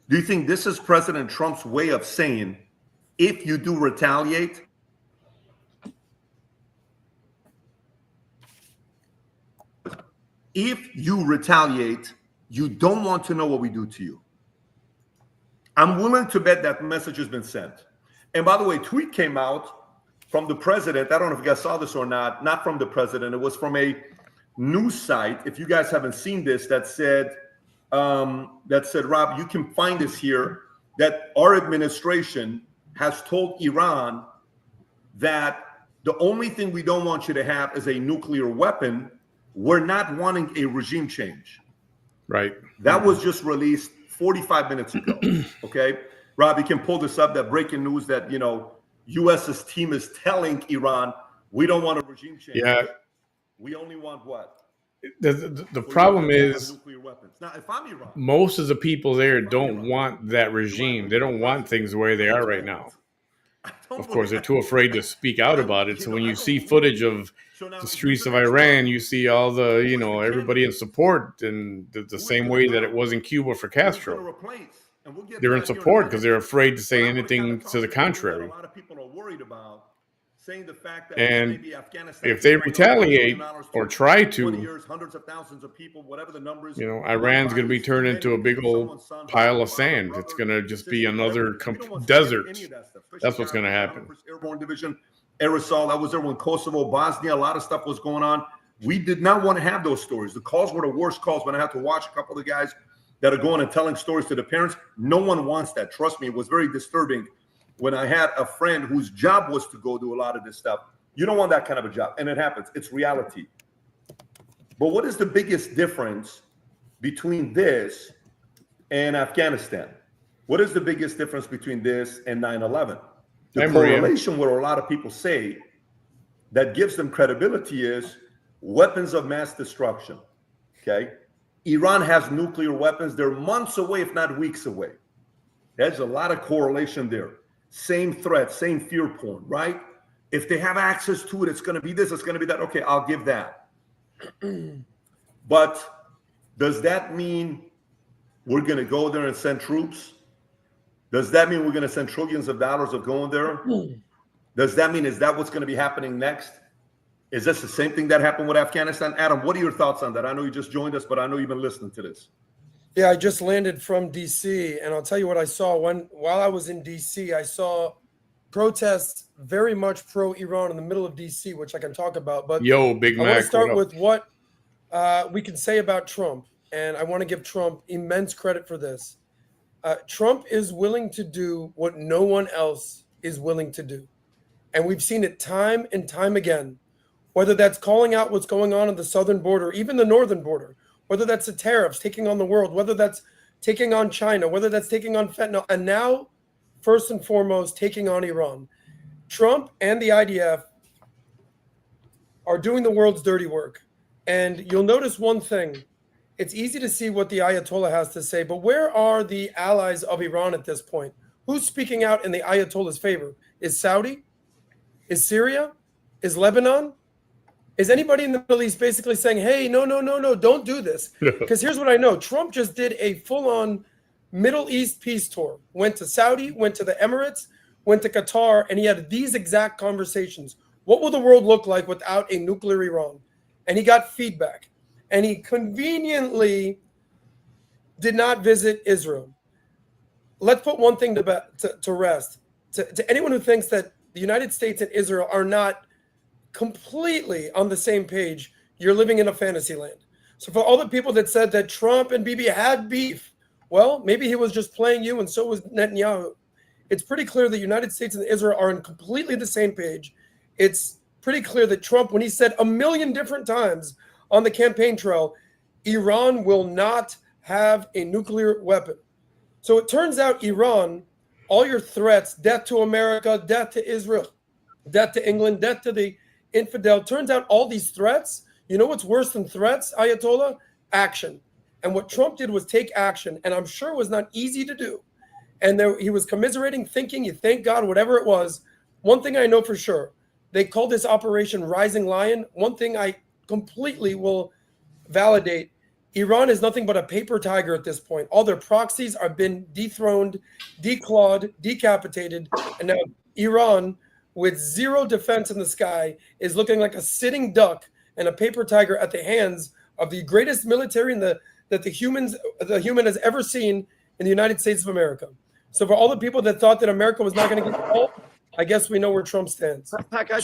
Do you think this is President Trump's way of saying, if you do retaliate, you don't want to know what we do to you? I'm willing to bet that message has been sent. And by the way, tweet came out from the president. I don't know if you guys saw this or not from the president. It was from a news site. If you guys haven't seen this, that said, Rob, you can find this here, that our administration has told Iran that the only thing we don't want you to have is a nuclear weapon. We're not wanting a regime change. Right. That was just released 45 minutes ago. Okay. Rob, you can pull this up, that breaking news that, US's team is telling Iran, we don't want a regime change. Yeah. We only want what? The problem is nuclear weapons. Now, if I'm Iran, most of the people there don't want that regime. They don't want things the way they are right now. Of course, they're too afraid to speak out about it. So when you see footage of the streets of Iran, you see all the, everybody in support, and the same way that it was in Cuba for Castro. They're in support because they're afraid to say anything to the contrary. A lot of people are worried about saying the fact that And maybe Afghanistan, if they retaliate or try to, years, hundreds of thousands of people, whatever the numbers, Iran's going to be turned into a big old pile of sand. It's going to just be another desert. That's what's going to happen. Airborne Division, aerosol. I was there when Kosovo, Bosnia, a lot of stuff was going on. We did not want to have those stories. The calls were the worst calls. When I had to watch a couple of the guys that are going and telling stories to the parents, no one wants that. Trust me, it was very disturbing. When I had a friend whose job was to go do a lot of this stuff, you don't want that kind of a job. And it happens. It's reality. But what is the biggest difference between this and Afghanistan? What is the biggest difference between this and 9/11? The correlation where a lot of people say that gives them credibility is weapons of mass destruction. Okay? Iran has nuclear weapons. They're months away, if not weeks away. There's a lot of correlation there. Same threat, same fear porn, right? If they have access to it, it's going to be this, it's going to be that. Okay, I'll give that. But does that mean we're going to go there and send troops? Does that mean we're going to send trillions of dollars of going there? Does that mean, is that what's going to be happening next? Is this the same thing that happened with Afghanistan? Adam, what are your thoughts on that? I know you just joined us, but I know you've been listening to this. Yeah, I just landed from D.C., and I'll tell you what I saw. While I was in D.C., I saw protests very much pro-Iran in the middle of D.C., which I can talk about. But Big Mac, I want to start with what we can say about Trump, and I want to give Trump immense credit for this. Trump is willing to do what no one else is willing to do, and we've seen it time and time again, whether that's calling out what's going on the southern border, even the northern border, whether that's the tariffs taking on the world, whether that's taking on China, whether that's taking on fentanyl, and now, first and foremost, taking on Iran. Trump and the IDF are doing the world's dirty work. And you'll notice one thing. It's easy to see what the Ayatollah has to say, but where are the allies of Iran at this point? Who's speaking out in the Ayatollah's favor? Is Saudi? Is Syria? Is Lebanon? Is anybody in the Middle East basically saying, hey, no, don't do this? Because here's what I know. Trump just did a full-on Middle East peace tour. Went to Saudi, went to the Emirates, went to Qatar, and he had these exact conversations. What will the world look like without a nuclear Iran? And he got feedback. And he conveniently did not visit Israel. Let's put one thing to rest. To anyone who thinks that the United States and Israel are not completely on the same page, you're living in a fantasy land. So for all the people that said that Trump and Bibi had beef, well, maybe he was just playing you and so was Netanyahu. It's pretty clear the United States and Israel are on completely the same page. It's pretty clear that Trump, when he said a million different times on the campaign trail, Iran will not have a nuclear weapon. So it turns out Iran, all your threats, death to America, death to Israel, death to England, death to the infidel. Turns out all these threats, you know what's worse than threats, Ayatollah? Action. And what Trump did was take action, and I'm sure it was not easy to do. and he was commiserating, thinking, you thank God, whatever it was. One thing I know for sure, they called this Operation Rising Lion. One thing I completely will validate, Iran is nothing but a paper tiger at this point. All their proxies have been dethroned, declawed, decapitated, and now Iran, with zero defense in the sky, is looking like a sitting duck and a paper tiger at the hands of the greatest military that the human has ever seen in the United States of America. So for all the people that thought that America was not going to get involved, I guess we know where Trump stands. Pat, can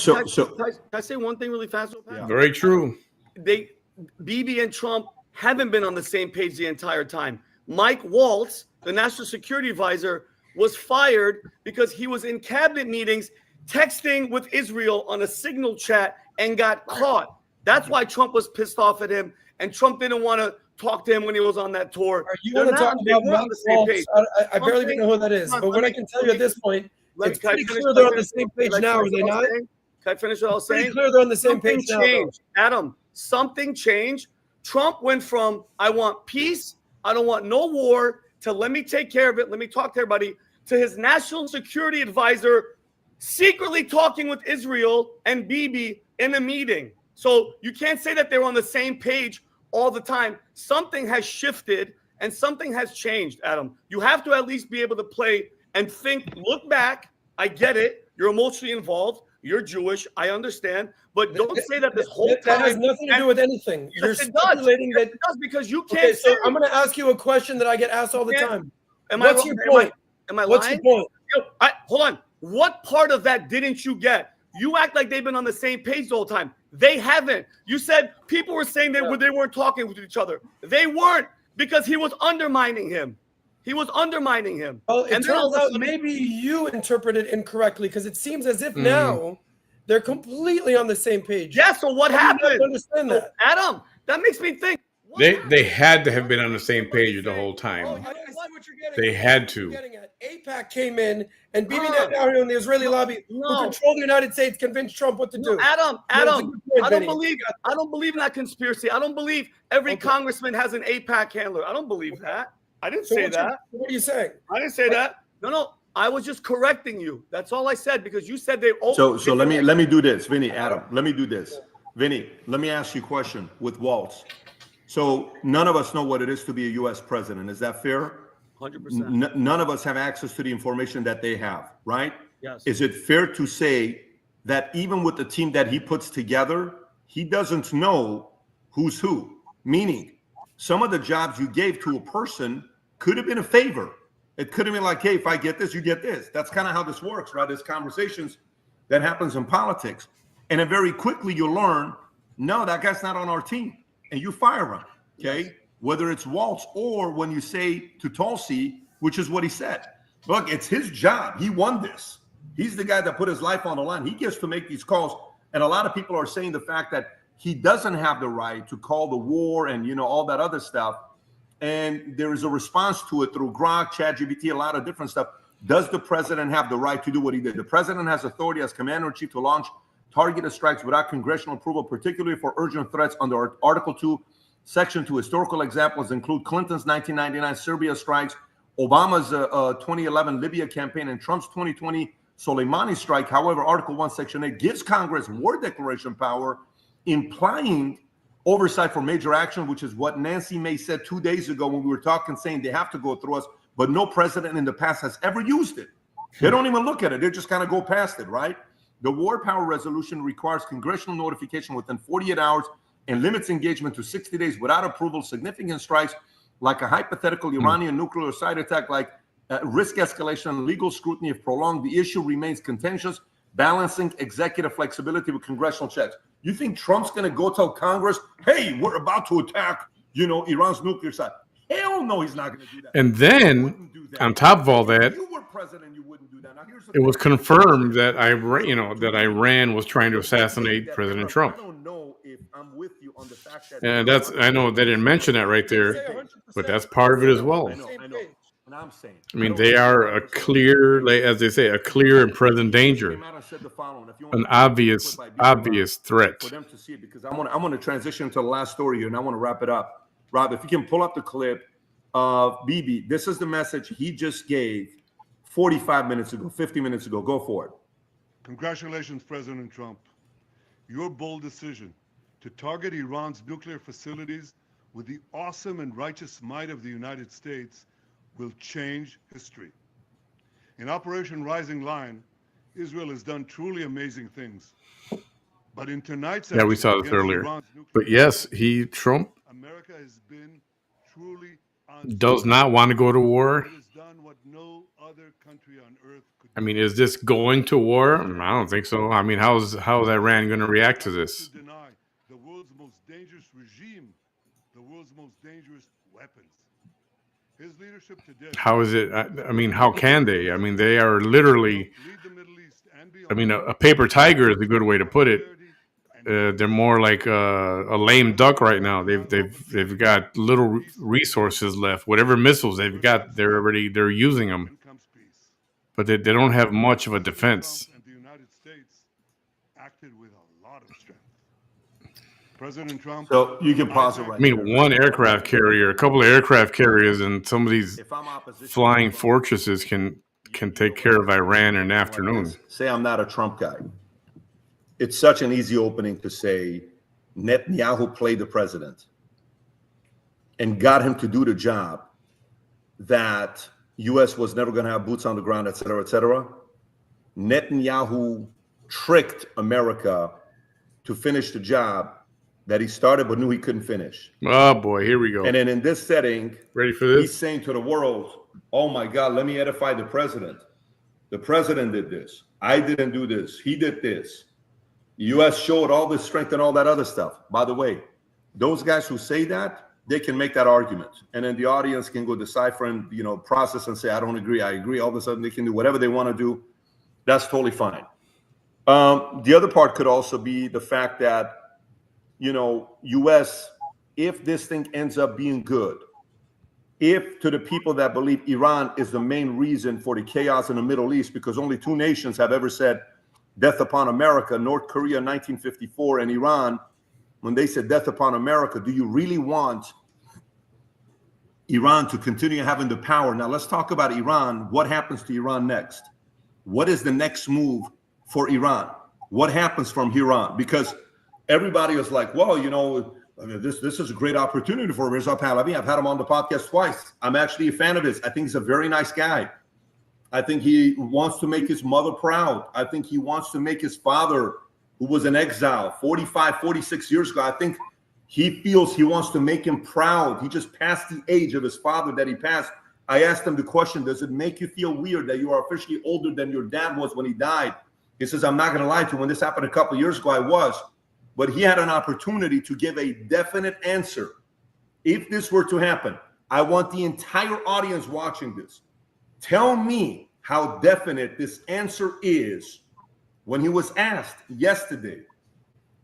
I say one thing really fast? Yeah. Very true. Bibi and Trump haven't been on the same page the entire time. Mike Waltz, the national security advisor, was fired because he was in cabinet meetings texting with Israel on a signal chat and got caught. That's why Trump was pissed off at him, and Trump didn't want to talk to him when he was on that tour. You want to talk about Mike Waltz? I barely even know who that is. But what I can tell you at this point, it's pretty clear they're on the same page now, are they not? Can I finish what I was saying? Pretty clear they're on the same page now. Adam, something changed. Trump went from, I want peace, I don't want no war, to let me take care of it, let me talk to everybody, to his national security advisor secretly talking with Israel and Bibi in a meeting. So you can't say that they're on the same page all the time. Something has shifted and something has changed, Adam. You have to at least be able to play and think, look back. I get it. You're emotionally involved. You're Jewish. I understand. But don't say that this whole time. That has nothing to do with anything. You're speculating that. It does, because you can't. Okay, so I'm going to ask you a question that I get asked all the time. What's your point? Am I lying? What's your point? Hold on. What part of that didn't you get? You act like they've been on the same page the whole time. They haven't. You said people were saying they weren't talking with each other. They weren't, because he was undermining him. He was undermining him. Well, it turns out maybe you interpreted incorrectly, because it seems as if now they're completely on the same page. Yeah, so what happened? I understand that. Adam, that makes me think. They had to have been on the same page the whole time. I see what you're getting They at. had to. AIPAC came in, and Bibi Netanyahu and the Israeli lobby, who control the United States, convinced Trump what to do. Adam, I don't believe in that conspiracy. I don't believe every congressman has an AIPAC handler. I don't believe that. I didn't say that. What are you saying? I didn't say that. No. I was just correcting you. That's all I said, because you said they. So let me do this, Vinny. Adam, let me do this, Vinny. Let me ask you a question with Waltz. So none of us know what it is to be a U.S. president. Is that fair? 100%. None of us have access to the information that they have, right? Yes. Is it fair to say that even with the team that he puts together, he doesn't know who's who? Meaning, some of the jobs you gave to a person could have been a favor. It could have been like, hey, if I get this, you get this. That's kind of how this works, right? There's conversations that happens in politics. And then very quickly you learn, no, that guy's not on our team. And you fire him, okay? Yes. Whether it's Waltz or when you say to Tulsi, which is what he said. Look, it's his job. He won this. He's the guy that put his life on the line. He gets to make these calls. And a lot of people are saying the fact that he doesn't have the right to call the war and, all that other stuff. And there is a response to it through Grok, ChatGPT, a lot of different stuff. Does the president have the right to do what he did? The president has authority as commander-in-chief to launch targeted strikes without congressional approval, particularly for urgent threats under Article 2, Section 2. Historical examples include Clinton's 1999 Serbia strikes, Obama's 2011 Libya campaign, and Trump's 2020 Soleimani strike. However, Article 1, Section 8 gives Congress war declaration power, implying oversight for major action, which is what Nancy May said 2 days ago when we were talking, saying they have to go through us, but no president in the past has ever used it. They don't even look at it. They just kind of go past it, right? The war power resolution requires congressional notification within 48 hours and limits engagement to 60 days without approval. Significant strikes like a hypothetical Iranian nuclear side attack, like risk escalation and legal scrutiny if prolonged. The issue remains contentious, balancing executive flexibility with congressional checks. You think Trump's going to go tell Congress, hey, we're about to attack, Iran's nuclear side? Hell no, he's not going to do that. And then, on top of all that, if you were president, you wouldn't do that. Now, it was confirmed that Iran was trying to assassinate President Trump. I don't know if I'm with you on the fact that. And I know they didn't mention that right there, but that's part of it as well. I know. And I'm saying. I mean, they are a clear, as they say, a clear and present danger, an obvious threat. For them to see it, because I want to transition to the last story here, and I want to wrap it up. Rob, if you can pull up the clip of Bibi, this is the message he just gave 45 minutes ago, 50 minutes ago. Go for it. Congratulations, President Trump. Your bold decision to target Iran's nuclear facilities with the awesome and righteous might of the United States will change history. In Operation Rising Lion, Israel has done truly amazing things. But in tonight's Yeah, we action saw this against earlier. Iran's nuclear But yes, facilities, Trump America has been truly does not want to go to war. It has done what no other country on earth could I do. mean, is this going to war? I don't think so. I mean, how's Iran going to react to this? To deny the world's most dangerous regime, the world's most dangerous weapons. His leadership today. How is it? I mean, how can they? I mean, they are literally. Lead the Middle East and beyond. I mean, a paper tiger is a good way to put it. They're more like a lame duck right now. They've got little resources left. Whatever missiles they've got, they're using them, but they don't have much of a defense. And the United States acted with a lot of strength. President Trump. So you can pause it right I mean, one aircraft carrier, a couple of aircraft carriers, and some of these flying fortresses can take care of Iran in an afternoon. Say I'm not a Trump guy. It's such an easy opening to say Netanyahu played the president and got him to do the job that U.S. was never going to have boots on the ground, et cetera, et cetera. Netanyahu tricked America to finish the job that he started but knew he couldn't finish. Oh, boy, here we go. And then in this setting, ready for this? He's saying to the world, oh, my God, let me edify the president. The president did this. I didn't do this. He did this. The U.S. showed all this strength and all that other stuff. By the way, those guys who say that, they can make that argument. And then the audience can go decipher and, process and say, I don't agree, I agree. All of a sudden, they can do whatever they want to do. That's totally fine. The other part could also be the fact that, U.S., if this thing ends up being good, if to the people that believe Iran is the main reason for the chaos in the Middle East, because only two nations have ever said death upon America, North Korea in 1954 and Iran, when they said death upon America, do you really want Iran to continue having the power? Now let's talk about Iran. What happens to Iran next? What is the next move for Iran? What happens from here on? Because everybody is like, well, this is a great opportunity for Reza Pahlavi. I've had him on the podcast twice. I'm actually a fan of his. I think he's a very nice guy. I think he wants to make his mother proud. I think he wants to make his father, who was in exile 45, 46 years ago, I think he feels he wants to make him proud. He just passed the age of his father that he passed. I asked him the question, does it make you feel weird that you are officially older than your dad was when he died? He says, I'm not going to lie to you. When this happened a couple of years ago, I was. But he had an opportunity to give a definite answer. If this were to happen, I want the entire audience watching this. Tell me how definite this answer is. When he was asked yesterday,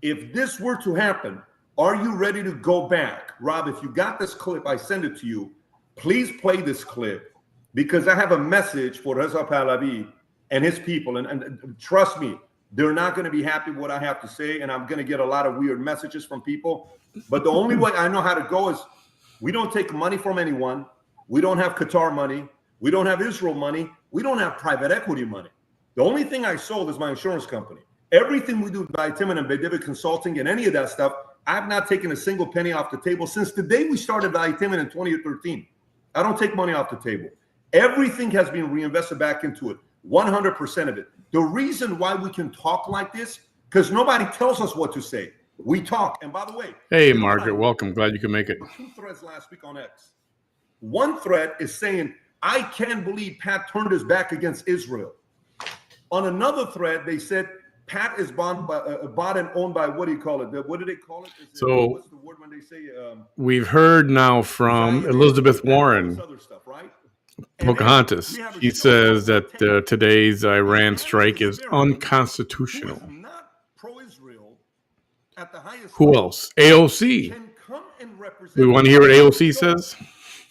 if this were to happen, are you ready to go back? Rob, if you got this clip, I send it to you. Please play this clip because I have a message for Reza Pahlavi and his people. And trust me, they're not going to be happy with what I have to say. And I'm going to get a lot of weird messages from people. But the only way I know how to go is we don't take money from anyone. We don't have Qatar money. We don't have Israel money. We don't have private equity money. The only thing I sold is my insurance company. Everything we do by Timon and Bedivic Consulting and any of that stuff, I've not taken a single penny off the table since the day we started by Timon in 2013. I don't take money off the table. Everything has been reinvested back into it, 100% of it. The reason why we can talk like this, because nobody tells us what to say. We talk. And by the way, hey, Margaret, welcome. Glad you can make it. 2 threads last week on X. One thread is saying, I can't believe Pat turned his back against Israel. On another thread, they said Pat is bought and owned by, what do you call it? What do they call it? What's the word when they say? We've heard now from Elizabeth Warren, other stuff, right? Pocahontas. He says that today's Iran strike is unconstitutional. Not pro-Israel at the highest Who level else? AOC. can come and represent. Do we want to hear what AOC says?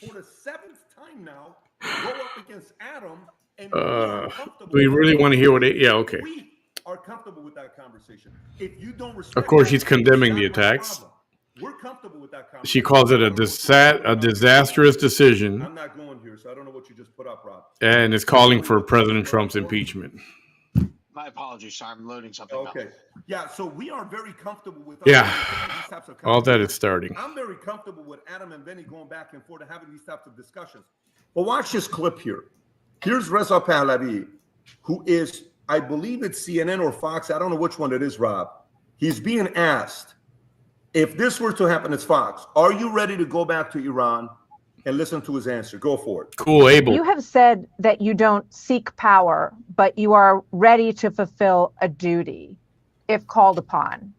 For the 7th time now, go up against Adam. And Do we really want to hear what? Yeah, okay. We are comfortable with that conversation. If you don't respect, Of course, she's condemning the attacks. We're comfortable with that conversation. She calls it a disastrous decision. I'm not going here, so I don't know what you just put up, Rob. And is calling for President Trump's impeachment. My apologies, sir. I'm loading something up. Okay. Yeah, so we are very comfortable with Yeah. these types of All that conversations. is starting. I'm very comfortable with Adam and Benny going back and forth and having these types of discussions. But watch this clip here. Here's Reza Pahlavi, who is, I believe it's CNN or Fox. I don't know which one it is, Rob. He's being asked, if this were to happen, it's Fox. Are you ready to go back to Iran? And listen to his answer. Go for it. Cool, Abel. You have said that you don't seek power, but you are ready to fulfill a duty if called upon.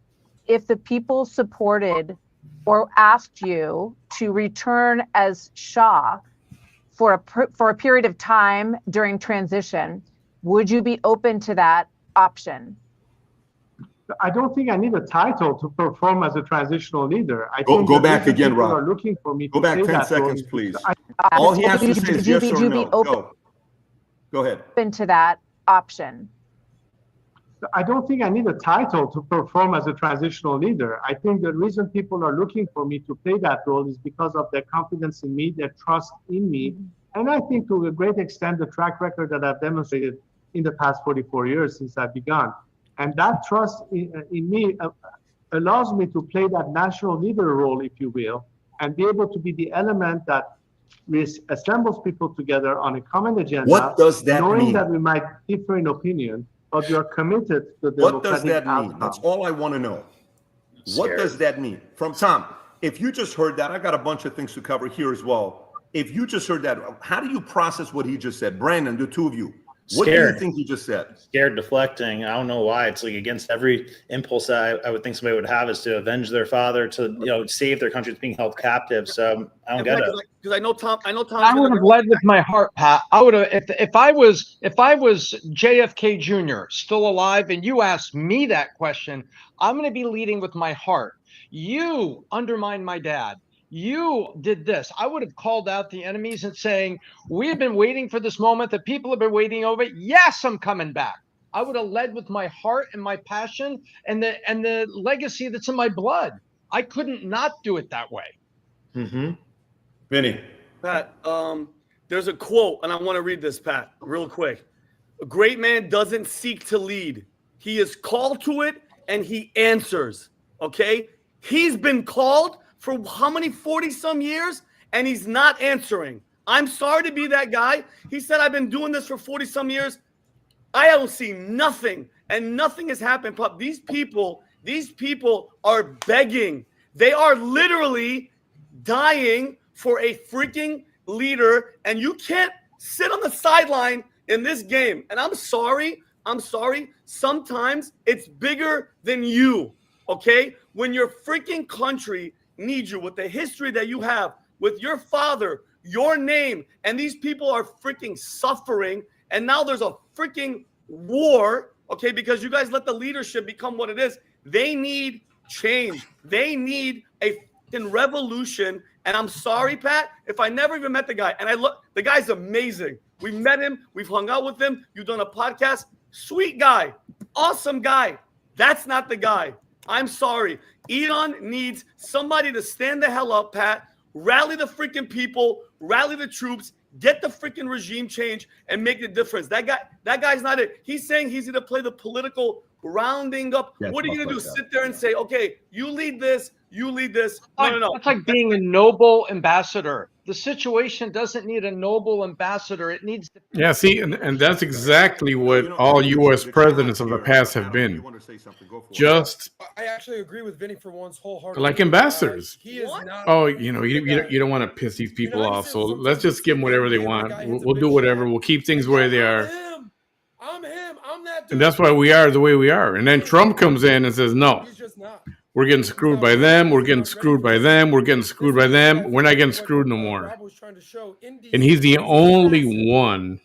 If the people supported or asked you to return as Shah for a period of time during transition, would you be open to that option? I don't think I need a title to perform as a transitional leader. I Go think back again, people Rob. are looking for me Go to back play 10 that role. seconds, please. All he has to say is yes or no. Go ahead. Open to that option. I don't think I need a title to perform as a transitional leader. I think the reason people are looking for me to play that role is because of their confidence in me, their trust in me, and I think to a great extent the track record that I've demonstrated in the past 44 years since I've begun. And that trust in me allows me to play that national leader role, if you will, and be able to be the element that assembles people together on a common agenda. What does that knowing mean? that we might differ in opinion, but we are committed to the What does democratic that mean? outcome. That's all I want to know. What does that mean? From Tom, if you just heard that, I got a bunch of things to cover here as well. If you just heard that, how do you process what he just said? Brandon, the two of you. What do you think he just said? Scared, deflecting. I don't know why. It's like against every impulse I would think somebody would have is to avenge their father, to save their country that's being held captive. So I don't get it. Because I know Tom. I would have led with my heart, Pat. I would have if I was JFK Jr. still alive, and you asked me that question, I'm going to be leading with my heart. You undermined my dad. You did this. I would have called out the enemies and saying, we have been waiting for this moment. The people have been waiting over it. Yes, I'm coming back. I would have led with my heart and my passion and the legacy that's in my blood. I couldn't not do it that way. Mm-hmm. Vinny. Pat, there's a quote, and I want to read this, Pat, real quick. A great man doesn't seek to lead. He is called to it, and he answers, okay? He's been called for how many 40-some years, and he's not answering. I'm sorry to be that guy. He said, I've been doing this for 40-some years. I don't see nothing, and nothing has happened. These people are begging. They are literally dying for a freaking leader, and you can't sit on the sideline in this game. And I'm sorry. Sometimes it's bigger than you, okay? When your freaking country needs you with the history that you have, with your father, your name, and these people are freaking suffering, and now there's a freaking war, okay, because you guys let the leadership become what it is. They need change. They need a freaking revolution. And I'm sorry, Pat, if I never even met the guy, and the guy's amazing. We met him, we've hung out with him, you've done a podcast, sweet guy, awesome guy. That's not the guy. I'm sorry. Iran needs somebody to stand the hell up, Pat, rally the freaking people, rally the troops, get the freaking regime change, and make the difference. That guy's not it. He's saying he's going to play the political rounding up. Yeah, what are you going to do? like Sit there and say, okay, you lead this, you lead this. No. It's like being a noble ambassador. The situation doesn't need a noble ambassador. It needs to. Yeah, see, and that's exactly what all U.S. presidents of the past have been. Just I actually agree with Vinny for once wholeheartedly. like ambassadors. He is not. Oh, you don't want to piss these people off, so let's just give them whatever they want. We'll do whatever. We'll keep things where they are. I'm him. I'm that dude. And that's why we are the way we are. And then Trump comes in and says, no, He's just not. we're getting screwed by them. We're getting screwed by them. We're getting screwed by them. We're not getting screwed no more. Rob was trying to show India And he's the only one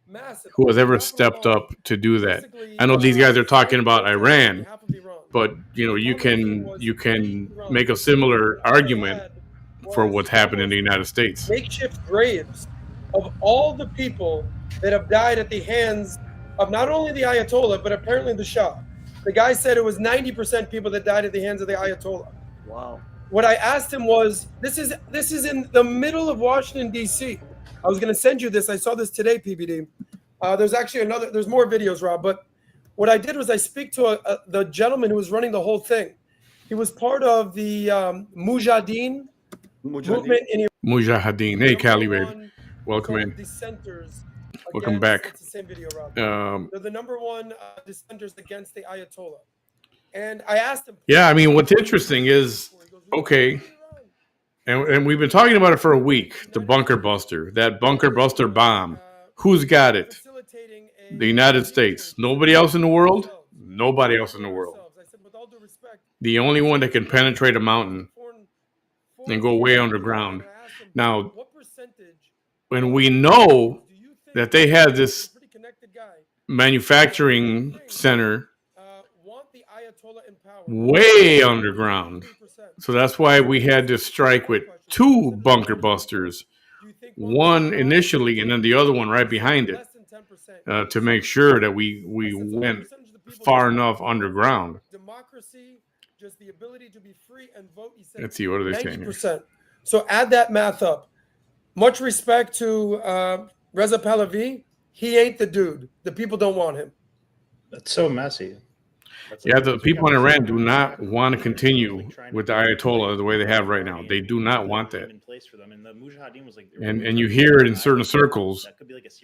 massive. who has ever stepped up to do that. I know these guys are talking about Iran, but you can make a similar argument for what's happened in the United States. Makeshift graves of all the people that have died at the hands of not only the Ayatollah, but apparently the Shah. The guy said it was 90% people that died at the hands of the Ayatollah. Wow. what I asked him was, this is in the middle of Washington, D.C. I was going to send you this. I saw this today, PBD. There's actually there's more videos, Rob. But what I did was I speak to the gentleman who was running the whole thing. He was part of the Mujahideen movement in Iran. Mujahideen. Hey, Cali, baby. Welcome in. Dissenters. Welcome back. It's the same video, Rob. They're the number one dissenters against the Ayatollah. And I asked him. Yeah, I mean, what's interesting is, okay, and we've been talking about it for a week, the bunker buster, that bunker buster bomb. Who's got it? The United States. Nobody else in the world? Nobody else in the world. The only one that can penetrate a mountain and go way underground. Now, when we know that they had this manufacturing center way underground, so that's why we had to strike with 2 bunker busters, one initially and then the other one right behind it, to make sure that we went far enough underground. Democracy, just the ability to be free and vote. He said, let's see, what are they saying here? So add that math up. Much respect to Reza Pahlavi. He ain't the dude. The people don't want him. That's so messy. Yeah, the people in Iran do not want to continue with the Ayatollah the way they have right now. They do not want that. And you hear it in certain circles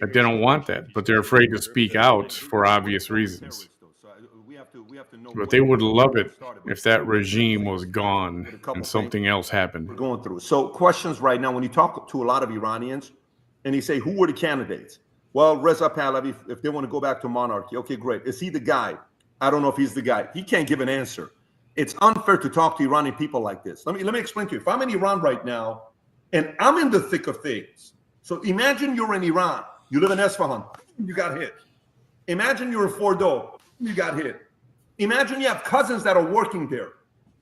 that they don't want that, but they're afraid to speak out for obvious reasons. But they would love it if that regime was gone and something else happened. We're going through. So questions right now, when you talk to a lot of Iranians and you say, who were the candidates? Well, Reza Pahlavi, if they want to go back to monarchy, okay, great. Is he the guy? I don't know if he's the guy. He can't give an answer. It's unfair to talk to Iranian people like this. Let me explain to you. If I'm in Iran right now and I'm in the thick of things, so imagine you're in Iran. You live in Esfahan. You got hit. Imagine you're in Fordo. You got hit. Imagine you have cousins that are working there.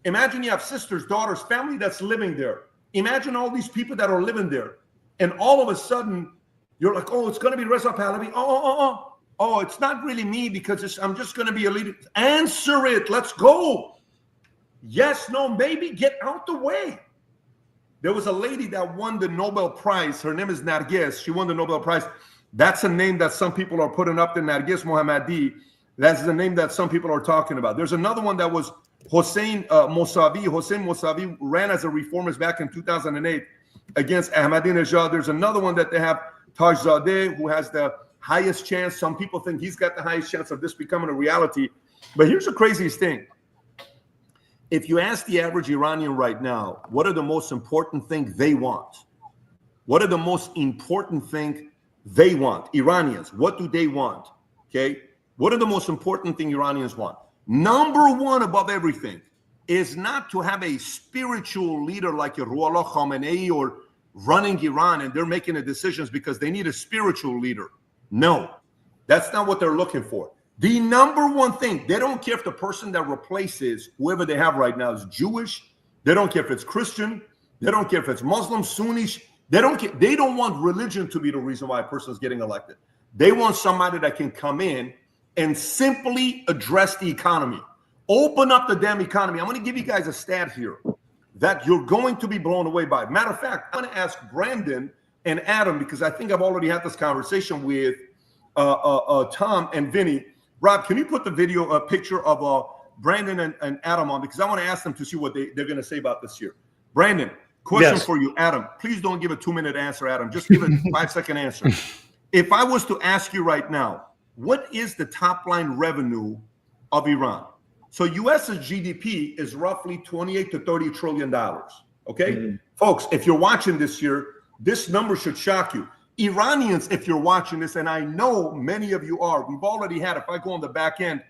Imagine you have sisters, daughters, family that's living there. Imagine all these people that are living there. And all of a sudden, you're like, oh, it's going to be Reza Pahlavi. Oh, it's not really me because I'm just going to be a leader. Answer it. Let's go. Yes, no, maybe. Get out the way. There was a lady that won the Nobel Prize. Her name is Nargis. She won the Nobel Prize. That's a name that some people are putting up there, Nargis Mohammadi. That's the name that some people are talking about. There's another one that was Hossein Mousavi. Hossein Mousavi ran as a reformist back in 2008 against Ahmadinejad. There's another one that they have, Tajzadeh, who has the highest chance. Some people think he's got the highest chance of this becoming a reality. But here's the craziest thing. If you ask the average Iranian right now, what are the most important things they want? What are the most important things they want? Iranians, what do they want? Okay. What are the most important thing Iranians want? Number one above everything is not to have a spiritual leader like Ruhollah Khamenei or running Iran and they're making the decisions because they need a spiritual leader. No, that's not what they're looking for. The number one thing, they don't care if the person that replaces whoever they have right now is Jewish. They don't care if it's Christian. They don't care if it's Muslim, Sunni. They don't care. They don't want religion to be the reason why a person is getting elected. They want somebody that can come in and simply address the economy. Open up the damn economy. I'm going to give you guys a stat here that you're going to be blown away by. Matter of fact, I'm going to ask Brandon and Adam, because I think I've already had this conversation with Tom and Vinny. Rob, can you put the video, a picture of Brandon and Adam on? Because I want to ask them to see what they're going to say about this year. Brandon, question for you. Adam, please don't give a 2-minute answer, Adam. Just give a 5-second answer. If I was to ask you right now, what is the top line revenue of Iran? So US's GDP is roughly 28 to 30 trillion dollars. Okay, folks, if you're watching this year, this number should shock you. Iranians, if you're watching this, and I know many of you are, we've already had, if I go on the back end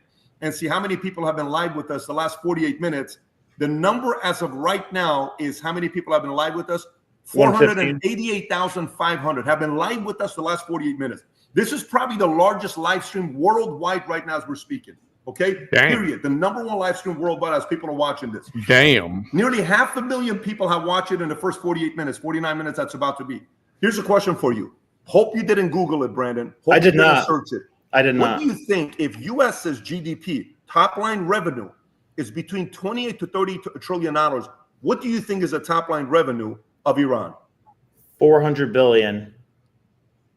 and see how many people have been live with us the last 48 minutes, the number as of right now is how many people have been live with us? 488,500 have been live with us the last 48 minutes. This is probably the largest live stream worldwide right now as we're speaking. Okay, period. The number one live stream worldwide as people are watching this. Damn. Nearly 500,000 people have watched it in the first 48 minutes, 49 minutes that's about to be. Here's a question for you. Hope you didn't Google it, Brandon. Hope I did you didn't not search it. I did not. What do you think if US's GDP, top line revenue, is between 28 to 30 trillion dollars? What do you think is the top line revenue of Iran? 400 billion.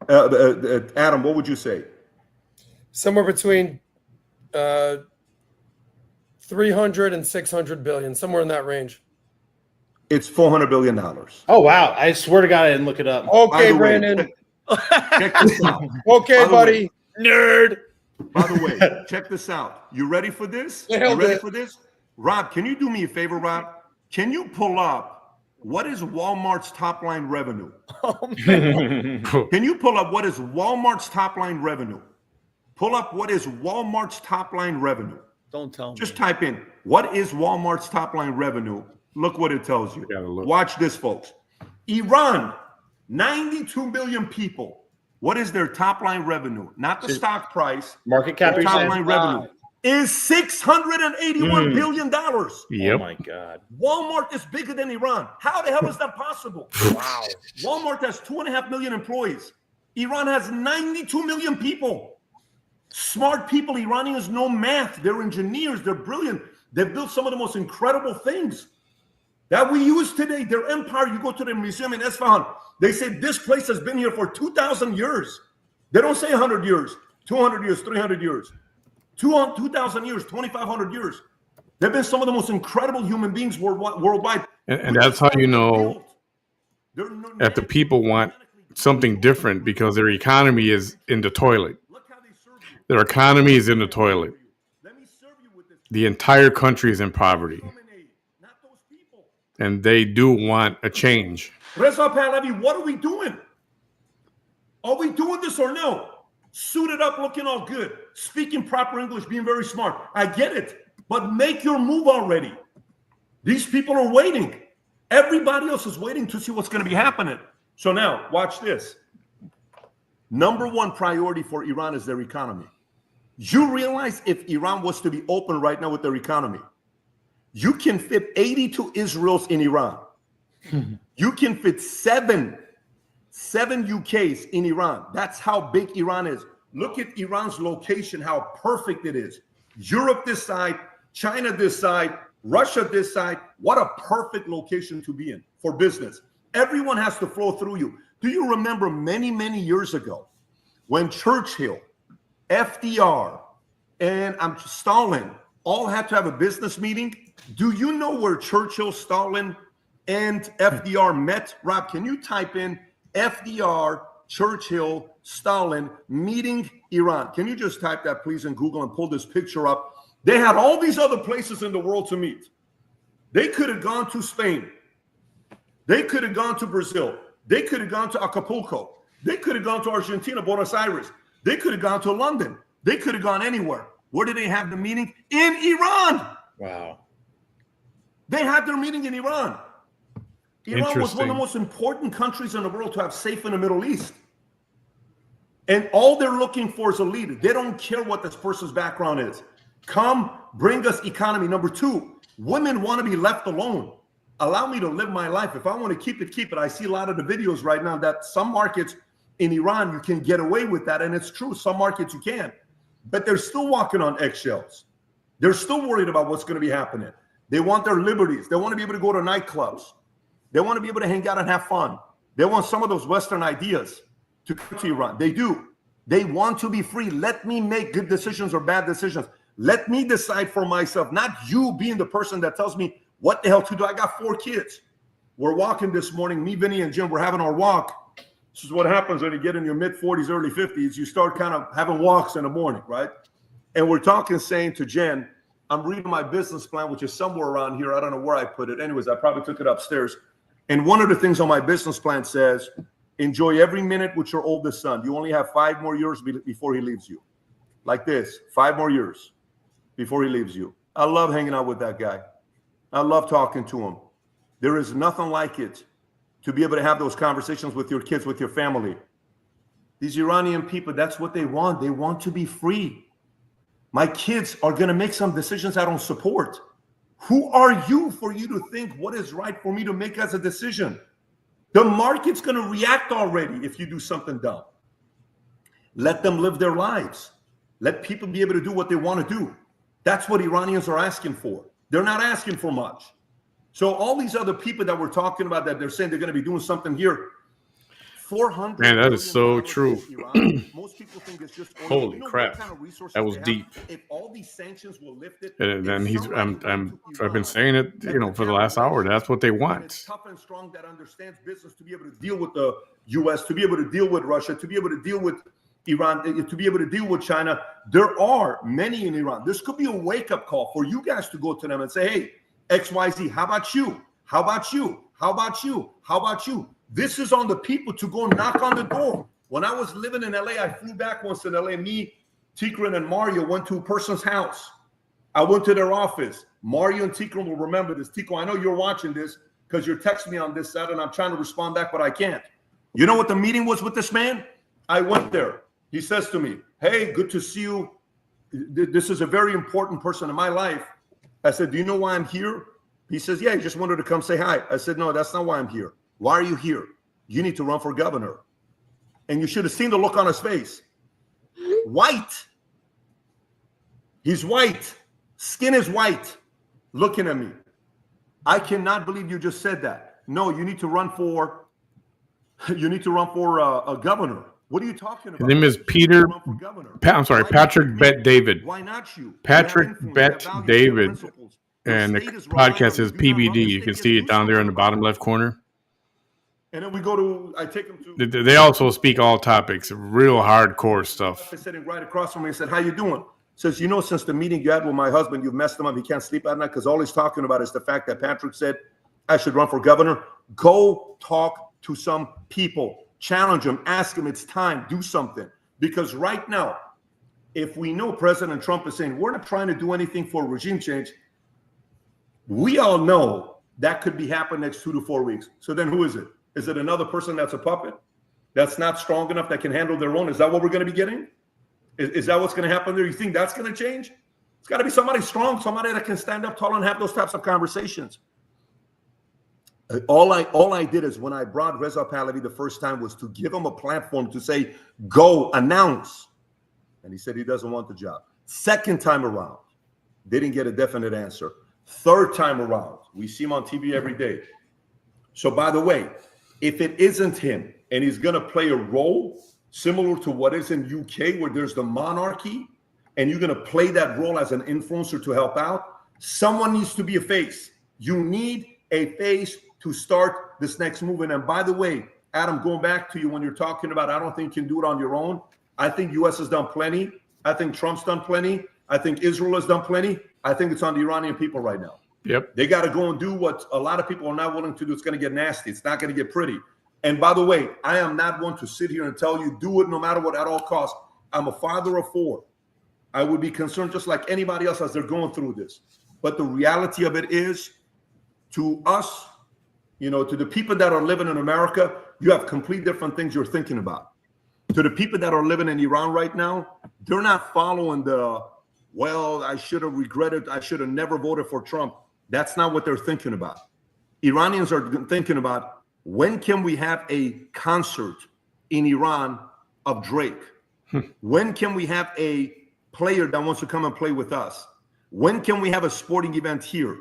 Adam, what would you say? Somewhere between 300 and 600 billion, somewhere in that range. It's $400 billion. Oh, wow. I swear to God, I didn't look it up. Okay, By the way, Brandon. check this out. Okay, By the buddy. way, Nerd. By the way, check this out. You ready for this? You Nailed ready it. for this? Rob, can you do me a favor, Rob? Can you pull up what is Walmart's top line revenue? Can you pull up what is Walmart's top line revenue? Pull up what is Walmart's top line revenue. Don't tell me. Just type in what is Walmart's top line revenue. Look what it tells you. Watch this, folks. Iran, 92 million people. What is their top line revenue? Not the stock price. Market cap. Their you're top saying? line revenue is $681 billion. Oh my God. Walmart is bigger than Iran. How the hell is that possible? Wow. Walmart has 2.5 million employees. Iran has 92 million people. Smart people. Iranians know math. They're engineers. They're brilliant. They've built some of the most incredible things that we use today. Their empire, you go to the museum in Isfahan, they say this place has been here for 2,000 years. They don't say 100 years, 200 years, 300 years, 2,000 years, 2,500 years. They've been some of the most incredible human beings worldwide. And that's how you know that the people want something different, because their economy is in the toilet. Their economy is in the toilet. The entire country is in poverty. And they do want a change. Reza Pahlavi, what are we doing? Are we doing this or no? Suited up, looking all good, speaking proper English, being very smart. I get it, but make your move already. These people are waiting. Everybody else is waiting to see what's going to be happening. So now, watch this. Number one priority for Iran is their economy. You realize if Iran was to be open right now with their economy, you can fit 82 Israels in Iran. You can fit seven UKs in Iran. That's how big Iran is. Look at Iran's location, how perfect it is. Europe this side, China this side, Russia this side. What a perfect location to be in for business. Everyone has to flow through you. Do you remember many, many years ago when Churchill, FDR, and Stalin all had to have a business meeting? Do you know where Churchill, Stalin, and FDR met? Rob, can you type in FDR, Churchill, Stalin meeting Iran? Can you just type that, please, in Google and pull this picture up? They had all these other places in the world to meet. They could have gone to Spain. They could have gone to Brazil. They could have gone to Acapulco. They could have gone to Argentina, Buenos Aires. They could have gone to London. They could have gone anywhere. Where did they have the meeting? In Iran. Wow. They had their meeting in Iran. Iran was one of the most important countries in the world to have safe in the Middle East. And all they're looking for is a leader. They don't care what this person's background is. Come, bring us economy. Number two, women want to be left alone. Allow me to live my life. If I want to keep it, keep it. I see a lot of the videos right now that some markets in Iran, you can get away with that. And it's true. Some markets you can. But they're still walking on eggshells. They're still worried about what's going to be happening. They want their liberties. They want to be able to go to nightclubs. They want to be able to hang out and have fun. They want some of those Western ideas to come to Iran. They do. They want to be free. Let me make good decisions or bad decisions. Let me decide for myself, not you being the person that tells me what the hell to do. I got 4 kids. We're walking this morning. Me, Vinny, and Jim, we're having our walk. This is what happens when you get in your mid-40s, early 50s. You start kind of having walks in the morning, right? And we're talking, saying to Jen, I'm reading my business plan, which is somewhere around here. I don't know where I put it. Anyways, I probably took it upstairs. And one of the things on my business plan says, enjoy every minute with your oldest son. You only have 5 more years before he leaves you. Like this, 5 more years before he leaves you. I love hanging out with that guy. I love talking to him. There is nothing like it to be able to have those conversations with your kids, with your family. These Iranian people, that's what they want. They want to be free. My kids are going to make some decisions I don't support. Who are you for you to think what is right for me to make as a decision? The market's going to react already if you do something dumb. Let them live their lives. Let people be able to do what they want to do. That's what Iranians are asking for. They're not asking for much. So all these other people that we're talking about that they're saying they're going to be doing something here, $400 Man, that is so billion true. against Iran. Most people think it's just oil. Holy You know crap. what kind of resources That was they deep. have? If all these sanctions were lifted, And then if somebody went to I've Iran been saying it, and the for the last hour. relations, That's what they and want. it's tough and strong that understands business to be able to deal with the U.S., to be able to deal with Russia, to be able to deal with Iran, to be able to deal with China. There are many in Iran. This could be a wake-up call for you guys to go to them and say, hey, XYZ, how about you? How about you? How about you? How about you? This is on the people to go knock on the door. When I was living in LA, I flew back once in LA. Me, Tikran, and Mario went to a person's house. I went to their office. Mario and Tikran will remember this. Tico, I know you're watching this because you're texting me on this side and I'm trying to respond back, but I can't. You know what the meeting was with this man? I went there. He says to me, hey, good to see you. This is a very important person in my life. I said, do you know why I'm here? He says, yeah, he just wanted to come say hi. I said, no, that's not why I'm here. Why are you here? You need to run for governor. And you should have seen the look on his face. White. He's white. Skin is white. Looking at me. I cannot believe you just said that. No, you need to run for a governor. What are you talking about? His name is Peter. I'm sorry, Patrick Bet David. Why not you? Patrick Bet David. And the podcast is PBD. You can see it down there in the bottom left corner. And then we go to, I take them to. They also speak all topics, real hardcore stuff. He's sitting right across from me and said, how you doing? Says, you know, since the meeting you had with my husband, you've messed him up. He can't sleep at night because all he's talking about is the fact that Patrick said I should run for governor. Go talk to some people. Challenge them. Ask them it's time. Do something. Because right now, if we know President Trump is saying we're not trying to do anything for regime change, we all know that could be happening next 2 to 4 weeks. So then who is it? Is it another person that's a puppet? That's not strong enough that can handle their own? Is that what we're going to be getting? Is that what's going to happen there? You think that's going to change? It's got to be somebody strong, somebody that can stand up tall and have those types of conversations. All I did is when I brought Reza Pahlavi the first time was to give him a platform to say, go announce. And he said he doesn't want the job. Second time around, didn't get a definite answer. Third time around, we see him on TV every day. So by the way, if it isn't him and he's going to play a role similar to what is in UK where there's the monarchy and you're going to play that role as an influencer to help out, someone needs to be a face. You need a face to start this next movement. And by the way, Adam, going back to you when you're talking about, I don't think you can do it on your own. I think US has done plenty. I think Trump's done plenty. I think Israel has done plenty. I think it's on the Iranian people right now. Yep. They got to go and do what a lot of people are not willing to do. It's going to get nasty. It's not going to get pretty. And by the way, I am not one to sit here and tell you, do it no matter what at all costs. I'm a father of 4. I would be concerned just like anybody else as they're going through this. But the reality of it is, to us, you know, to the people that are living in America, you have complete different things you're thinking about. To the people that are living in Iran right now, they're not following the, well, I should have regretted, I should have never voted for Trump. That's not what they're thinking about. Iranians are thinking about, when can we have a concert in Iran of Drake? When can we have a player that wants to come and play with us? When can we have a sporting event here?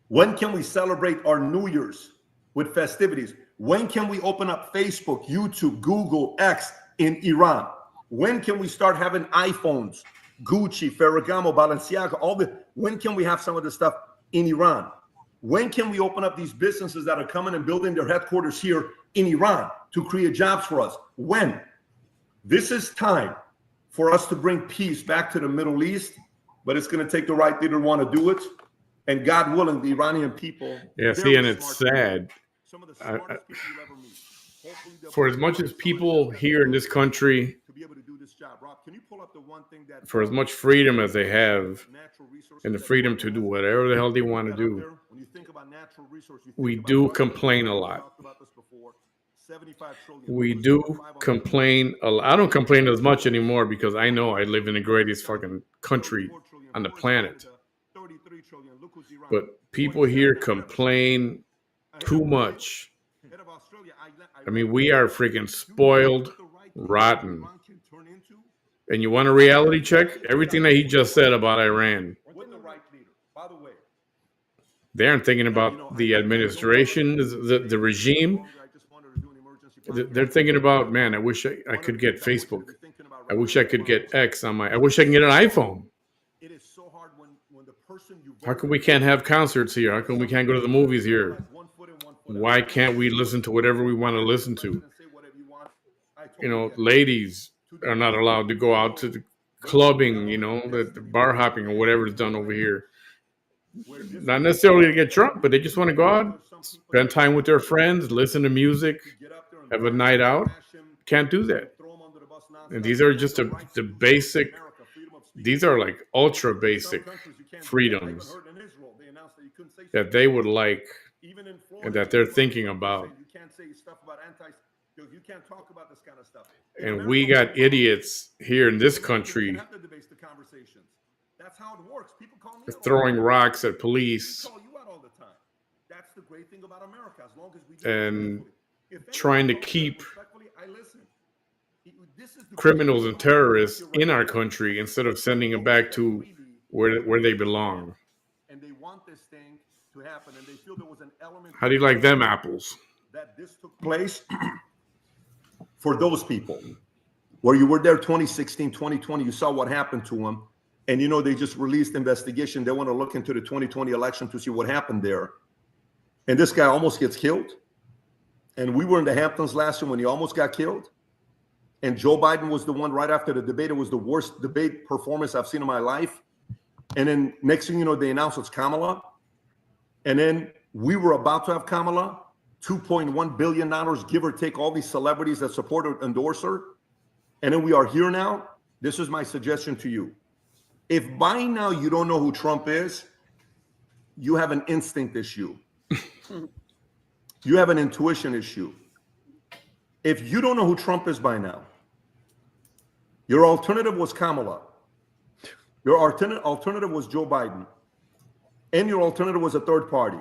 When can we celebrate our New Year's with festivities? When can we open up Facebook, YouTube, Google, X in Iran? When can we start having iPhones, Gucci, Ferragamo, Balenciaga, when can we have some of this stuff in Iran? When can we open up these businesses that are coming and building their headquarters here in Iran to create jobs for us? When? This is time for us to bring peace back to the Middle East, but it's going to take the right leader to want to do it. And God willing, the Iranian people. Yeah, see, and it's sad. For as much as people here in this country, for as much freedom as they have, and the freedom to do whatever the hell they want to do, we do complain a lot. We do complain a lot. I don't complain as much anymore because I know I live in the greatest fucking country on the planet. But people here complain too much. I mean, we are freaking spoiled, rotten. And you want a reality check? Everything that he just said about Iran. They aren't thinking about the administration, the regime. They're thinking about, man, I wish I could get Facebook. I wish I could get X on my. I wish I can get an iPhone. It is so hard when the person you How come we can't have concerts here? How come we can't go to the movies here? Why can't we listen to whatever we want to listen to? You know, ladies are not allowed to go out to the clubbing, you know, the bar hopping or whatever is done over here. Not necessarily to get drunk, but they just want to go out, spend time with their friends, listen to music, have a night out. Can't do that. And these are just the basic, these are like ultra basic freedoms that they would like and that they're thinking about. You can't talk about this kind of stuff. And we got idiots here in this country That's how it works. People call me throwing rocks at police call you out all the time. That's the great thing about America. As long as we and trying to keep I listen. criminals and terrorists in our country instead of sending them back to where they belong. And they want this thing to happen, and they feel there was an element. How do you like them apples? That this took place for those people where you were there 2016, 2020, you saw what happened to them. And, you know, they just released investigation. They want to look into the 2020 election to see what happened there. And this guy almost gets killed. And we were in the Hamptons last year when he almost got killed. And Joe Biden was the one right after the debate. It was the worst debate performance I've seen in my life. And then next thing you know, they announced it's Kamala. And then we were about to have Kamala, $2.1 billion, give or take all these celebrities that support or endorse her. And then we are here now. This is my suggestion to you. If by now you don't know who Trump is, you have an instinct issue. You have an intuition issue. If you don't know who Trump is by now, your alternative was Kamala. Your alternative was Joe Biden. And your alternative was a third party.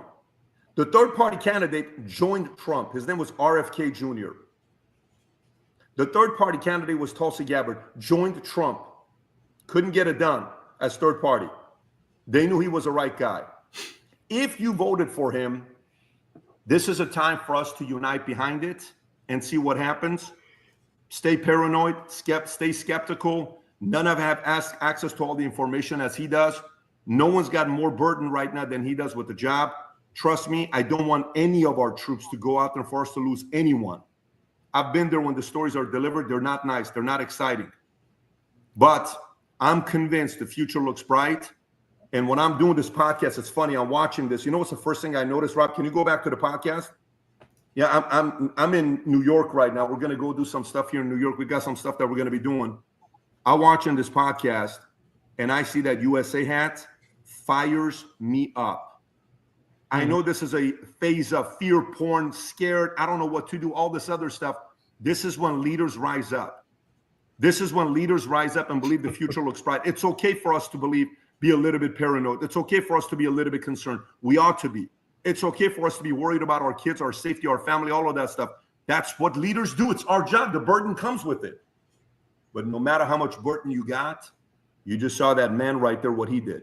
The third party candidate joined Trump. His name was RFK Jr. The third party candidate was Tulsi Gabbard, joined Trump. Couldn't get it done as third party. They knew he was the right guy. If you voted for him, this is a time for us to unite behind it and see what happens. Stay paranoid, stay skeptical. None of us have access to all the information as he does. No one's got more burden right now than he does with the job. Trust me, I don't want any of our troops to go out there for us to lose anyone. I've been there when the stories are delivered. They're not nice. They're not exciting. But I'm convinced the future looks bright. And when I'm doing this podcast, it's funny. I'm watching this. You know what's the first thing I noticed, Rob? Can you go back to the podcast? Yeah, I'm in New York right now. We're going to go do some stuff here in New York. We got some stuff that we're going to be doing. I'm watching this podcast, and I see that USA hat fires me up. I know this is a phase of fear porn, scared. I don't know what to do, all this other stuff. This is when leaders rise up. This is when leaders rise up and believe the future looks bright. It's okay for us to be a little bit paranoid. It's okay for us to be a little bit concerned. We ought to be. It's okay for us to be worried about our kids, our safety, our family, all of that stuff. That's what leaders do. It's our job. The burden comes with it. But no matter how much burden you got, you just saw that man right there, what he did.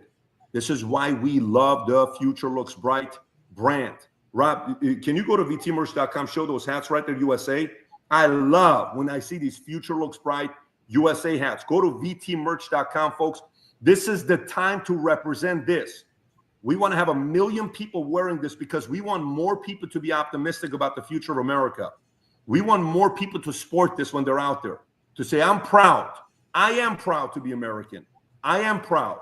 This is why we love the Future Looks Bright brand. Rob, can you go to vtmerch.com, show those hats right there, USA? I love when I see these Future Looks Bright USA hats. Go to vtmerch.com, folks. This is the time to represent this. We want to have 1 million people wearing this because we want more people to be optimistic about the future of America. We want more people to sport this when they're out there, to say, I'm proud. I am proud to be American. I am proud.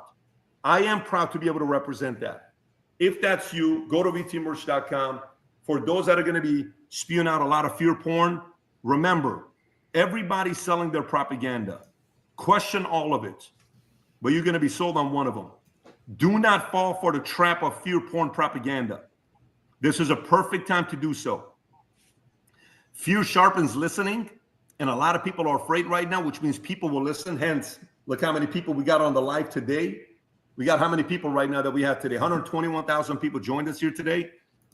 I am proud to be able to represent that. If that's you, go to vtmerch.com. For those that are going to be spewing out a lot of fear porn, remember, everybody's selling their propaganda. Question all of it, but you're going to be sold on one of them. Do not fall for the trap of fear porn propaganda. This is a perfect time to do so. Fear sharpens listening, and a lot of people are afraid right now, which means people will listen. Hence, look how many people we got on the live today. We got how many people right now that we have today? 121,000 people joined us here today.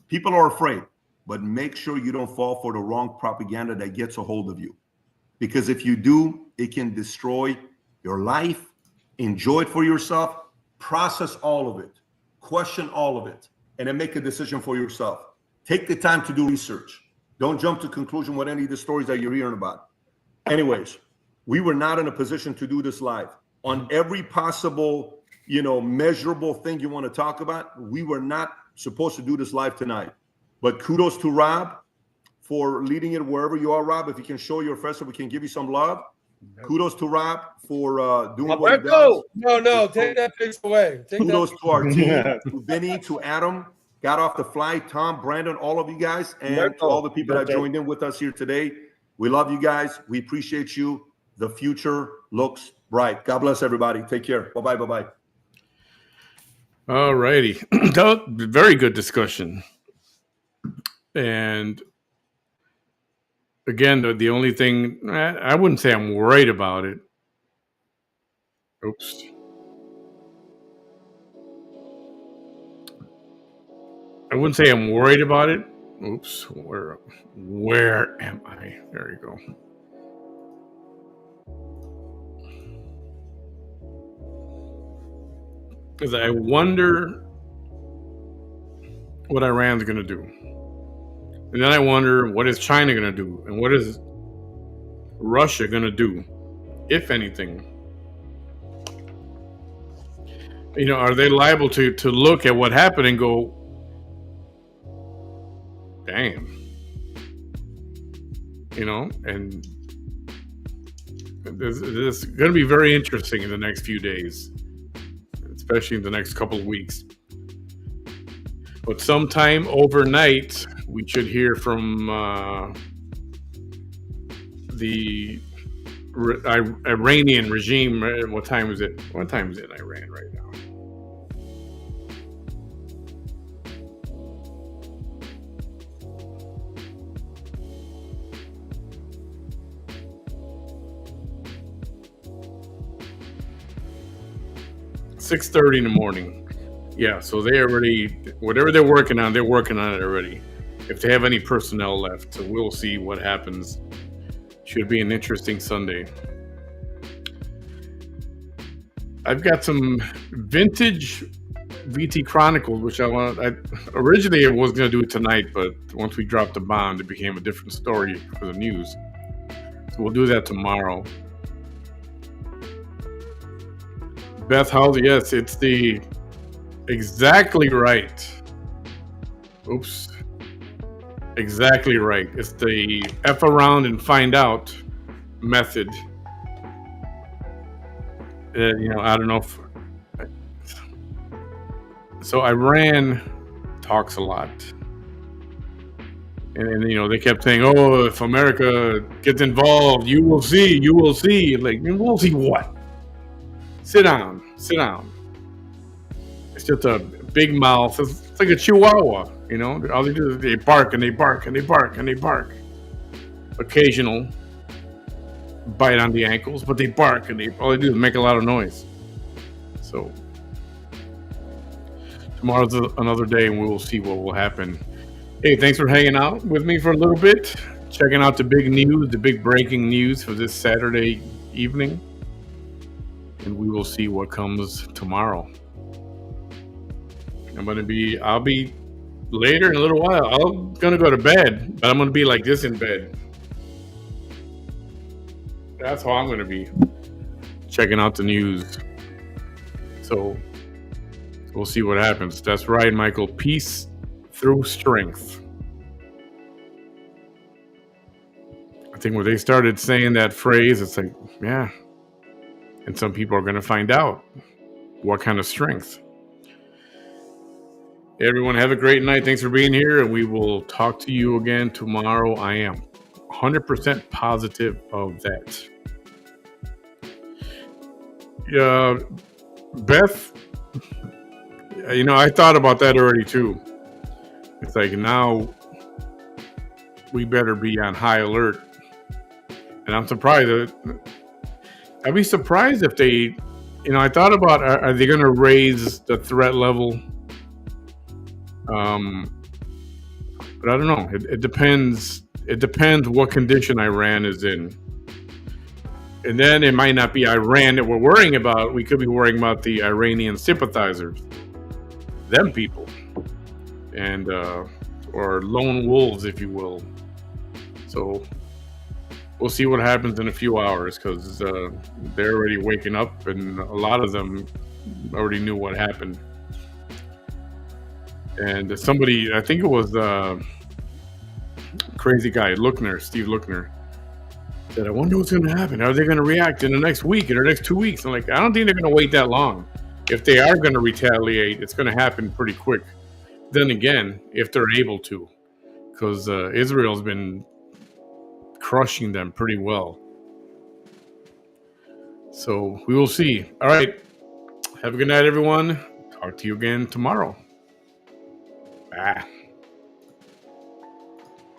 People are afraid, but make sure you don't fall for the wrong propaganda that gets a hold of you. Because if you do, it can destroy your life. Enjoy it for yourself. Process all of it. Question all of it. and then make a decision for yourself. Take the time to do research. Don't jump to conclusion with any of the stories that you're hearing about. Anyways, we were not in a position to do this live. On every possible, measurable thing you want to talk about, we were not supposed to do this live tonight. But kudos to Rob for leading it wherever you are, Rob. If you can show your face, we can give you some love. Kudos to Rob for doing what he does. No, take that face away. Kudos to our team, to Vinny, to Adam, got off the flight, Tom, Brandon, all of you guys, and to all the people that joined in with us here today. We love you guys. We appreciate you. The future looks bright. God bless everybody. Take care. Bye-bye. Bye-bye. All righty. Very good discussion. And again, the only thing, I wouldn't say I'm worried about it. Oops. I wouldn't say I'm worried about it. Oops. Where am I? There you go. Because I wonder what Iran's going to do. And then I wonder, what is China going to do? And what is Russia going to do, if anything? Are they liable to look at what happened and go, damn. And this is going to be very interesting in the next few days, especially in the next couple of weeks. But sometime overnight, we should hear from the Iranian regime. What time is it? What time is it in Iran right now? .30 in the morning. Yeah, so they already, whatever they're working on it already. If they have any personnel left, so we'll see what happens. Should be an interesting Sunday. I've got some vintage VT Chronicles, which originally I was going to do it tonight, but once we dropped the bomb, it became a different story for the news. So we'll do that tomorrow. Beth House, yes, it's the exactly right. Oops. Exactly right. It's the F around and find out method. I don't know if. So Iran talks a lot. And they kept saying, oh, if America gets involved, you will see. Like, we'll see what? Sit down. It's just a big mouth. It's like a chihuahua, All they do is they bark and they bark and they bark and they bark. Occasional bite on the ankles, but they bark and all they do is make a lot of noise. So tomorrow's another day and we will see what will happen. Hey, thanks for hanging out with me for a little bit. Checking out the big news, the big breaking news for this Saturday evening. And we will see what comes tomorrow. I'll be later in a little while. I'm going to go to bed, but I'm going to be like this in bed. That's how I'm going to be checking out the news. So we'll see what happens. That's right, Michael. Peace through strength. I think when they started saying that phrase, it's like, yeah. And some people are going to find out what kind of strength. Everyone, have a great night. Thanks for being here, and we will talk to you again tomorrow. I am 100% positive of that. Beth, I thought about that already too. It's like, now we better be on high alert. And I'm surprised. I'd be surprised if they, I thought about, are they going to raise the threat level? But I don't know. It depends. It depends what condition Iran is in. And then it might not be Iran that we're worrying about. We could be worrying about the Iranian sympathizers. Them people. and or lone wolves, if you will. So we'll see what happens in a few hours, because they're already waking up, and a lot of them already knew what happened. And somebody, I think it was crazy guy, Steve Lookner, said, I wonder what's going to happen. How are they going to react in the next week, in the next 2 weeks? I'm like, I don't think they're going to wait that long. If they are going to retaliate, it's going to happen pretty quick. Then again, if they're able to, because Israel's been crushing them pretty well. So we will see. All right. Have a good night, everyone. Talk to you again tomorrow. Bye.